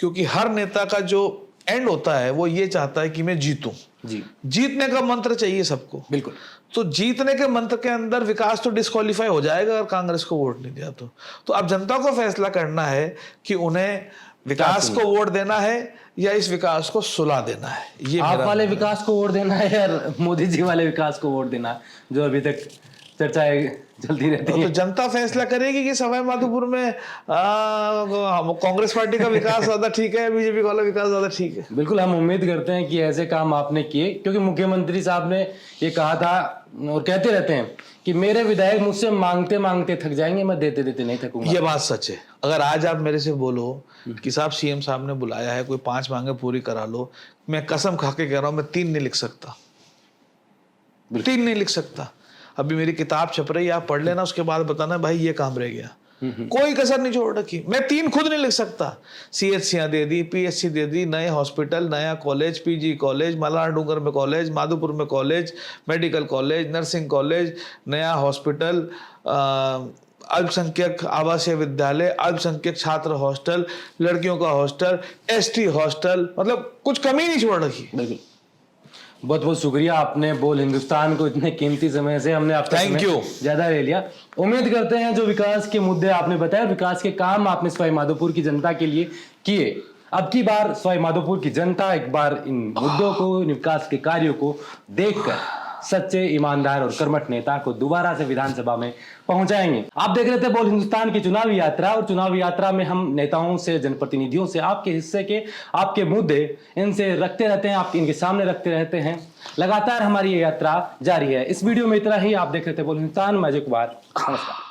क्योंकि हर नेता का जो एंड होता है वो ये चाहता है कि मैं जीतूं। जी, जीतने का मंत्र चाहिए सबको। बिल्कुल। तो जीतने के मंत्र के अंदर विकास तो डिस्क्वालीफाई हो जाएगा अगर कांग्रेस को वोट नहीं दिया तो अब जनता को फैसला करना है कि उन्हें विकास को वोट देना है या इस विकास को सुला देना है। ये आप वाले विकास को वोट देना है या मोदी जी वाले विकास को वोट देना, जो अभी तक चर्चाएं चलती रहती है। तो जनता फैसला करेगी कि सवाई माधोपुर में कांग्रेस पार्टी का विकास ज्यादा ठीक है, बीजेपी वाला विकास ज्यादा ठीक है। बिल्कुल, हम उम्मीद करते हैं कि ऐसे काम आपने किए, क्योंकि मुख्यमंत्री साहब ने ये कहा था और कहते रहते हैं कि मेरे विधायक मुझसे मांगते मांगते थक जाएंगे, मैं देते देते नहीं थकूंगा। ये बात सच है। अगर आज आप मेरे से बोलो कि साहब सीएम साहब ने बुलाया है, कोई 5 मांगे पूरी करा लो, मैं कसम खा के कह रहा हूं मैं 3 नहीं लिख सकता, 3 नहीं लिख सकता। अभी मेरी किताब छप रही है, आप पढ़ लेना, उसके बाद बताना भाई ये काम रह गया। कोई कसर नहीं छोड़ रखी। मैं 3 खुद नहीं लिख सकता। सीएचसियां दे दी, पीएचसी दे दी, नए हॉस्पिटल, नया कॉलेज, पीजी कॉलेज, मलार डूंगर में कॉलेज, माधोपुर में college, medical college, nursing college, नया हॉस्पिटल, अल्पसंख्यक आवासीय विद्यालय, अल्पसंख्यक छात्र हॉस्टल, लड़कियों का हॉस्टल, एसटी हॉस्टल, मतलब कुछ कमी नहीं छोड़ रखी। बिल्कुल, बहुत बहुत शुक्रिया, आपने बोल हिंदुस्तान को इतने कीमती समय से, हमने आपका थैंक यू ज्यादा ले लिया। उम्मीद करते हैं जो विकास के मुद्दे आपने बताया, विकास के काम आपने सवाई माधोपुर की जनता के लिए किए, अब की बार सवाई माधोपुर की जनता एक बार इन मुद्दों को, विकास के कार्यों को देखकर सच्चे, ईमानदार और कर्मठ नेता को दोबारा से विधानसभा में पहुंचाएंगे। आप देख रहे थे बोल हिंदुस्तान की चुनावी यात्रा, और चुनावी यात्रा में हम नेताओं से, जनप्रतिनिधियों से आपके हिस्से के, आपके मुद्दे इनसे रखते रहते हैं, आप इनके सामने रखते रहते हैं। लगातार हमारी ये यात्रा जारी है। इस वीडियो में इतना ही। आप देख रहे थे बोल हिंदुस्तान, मैं अजय कुमार, नमस्कार।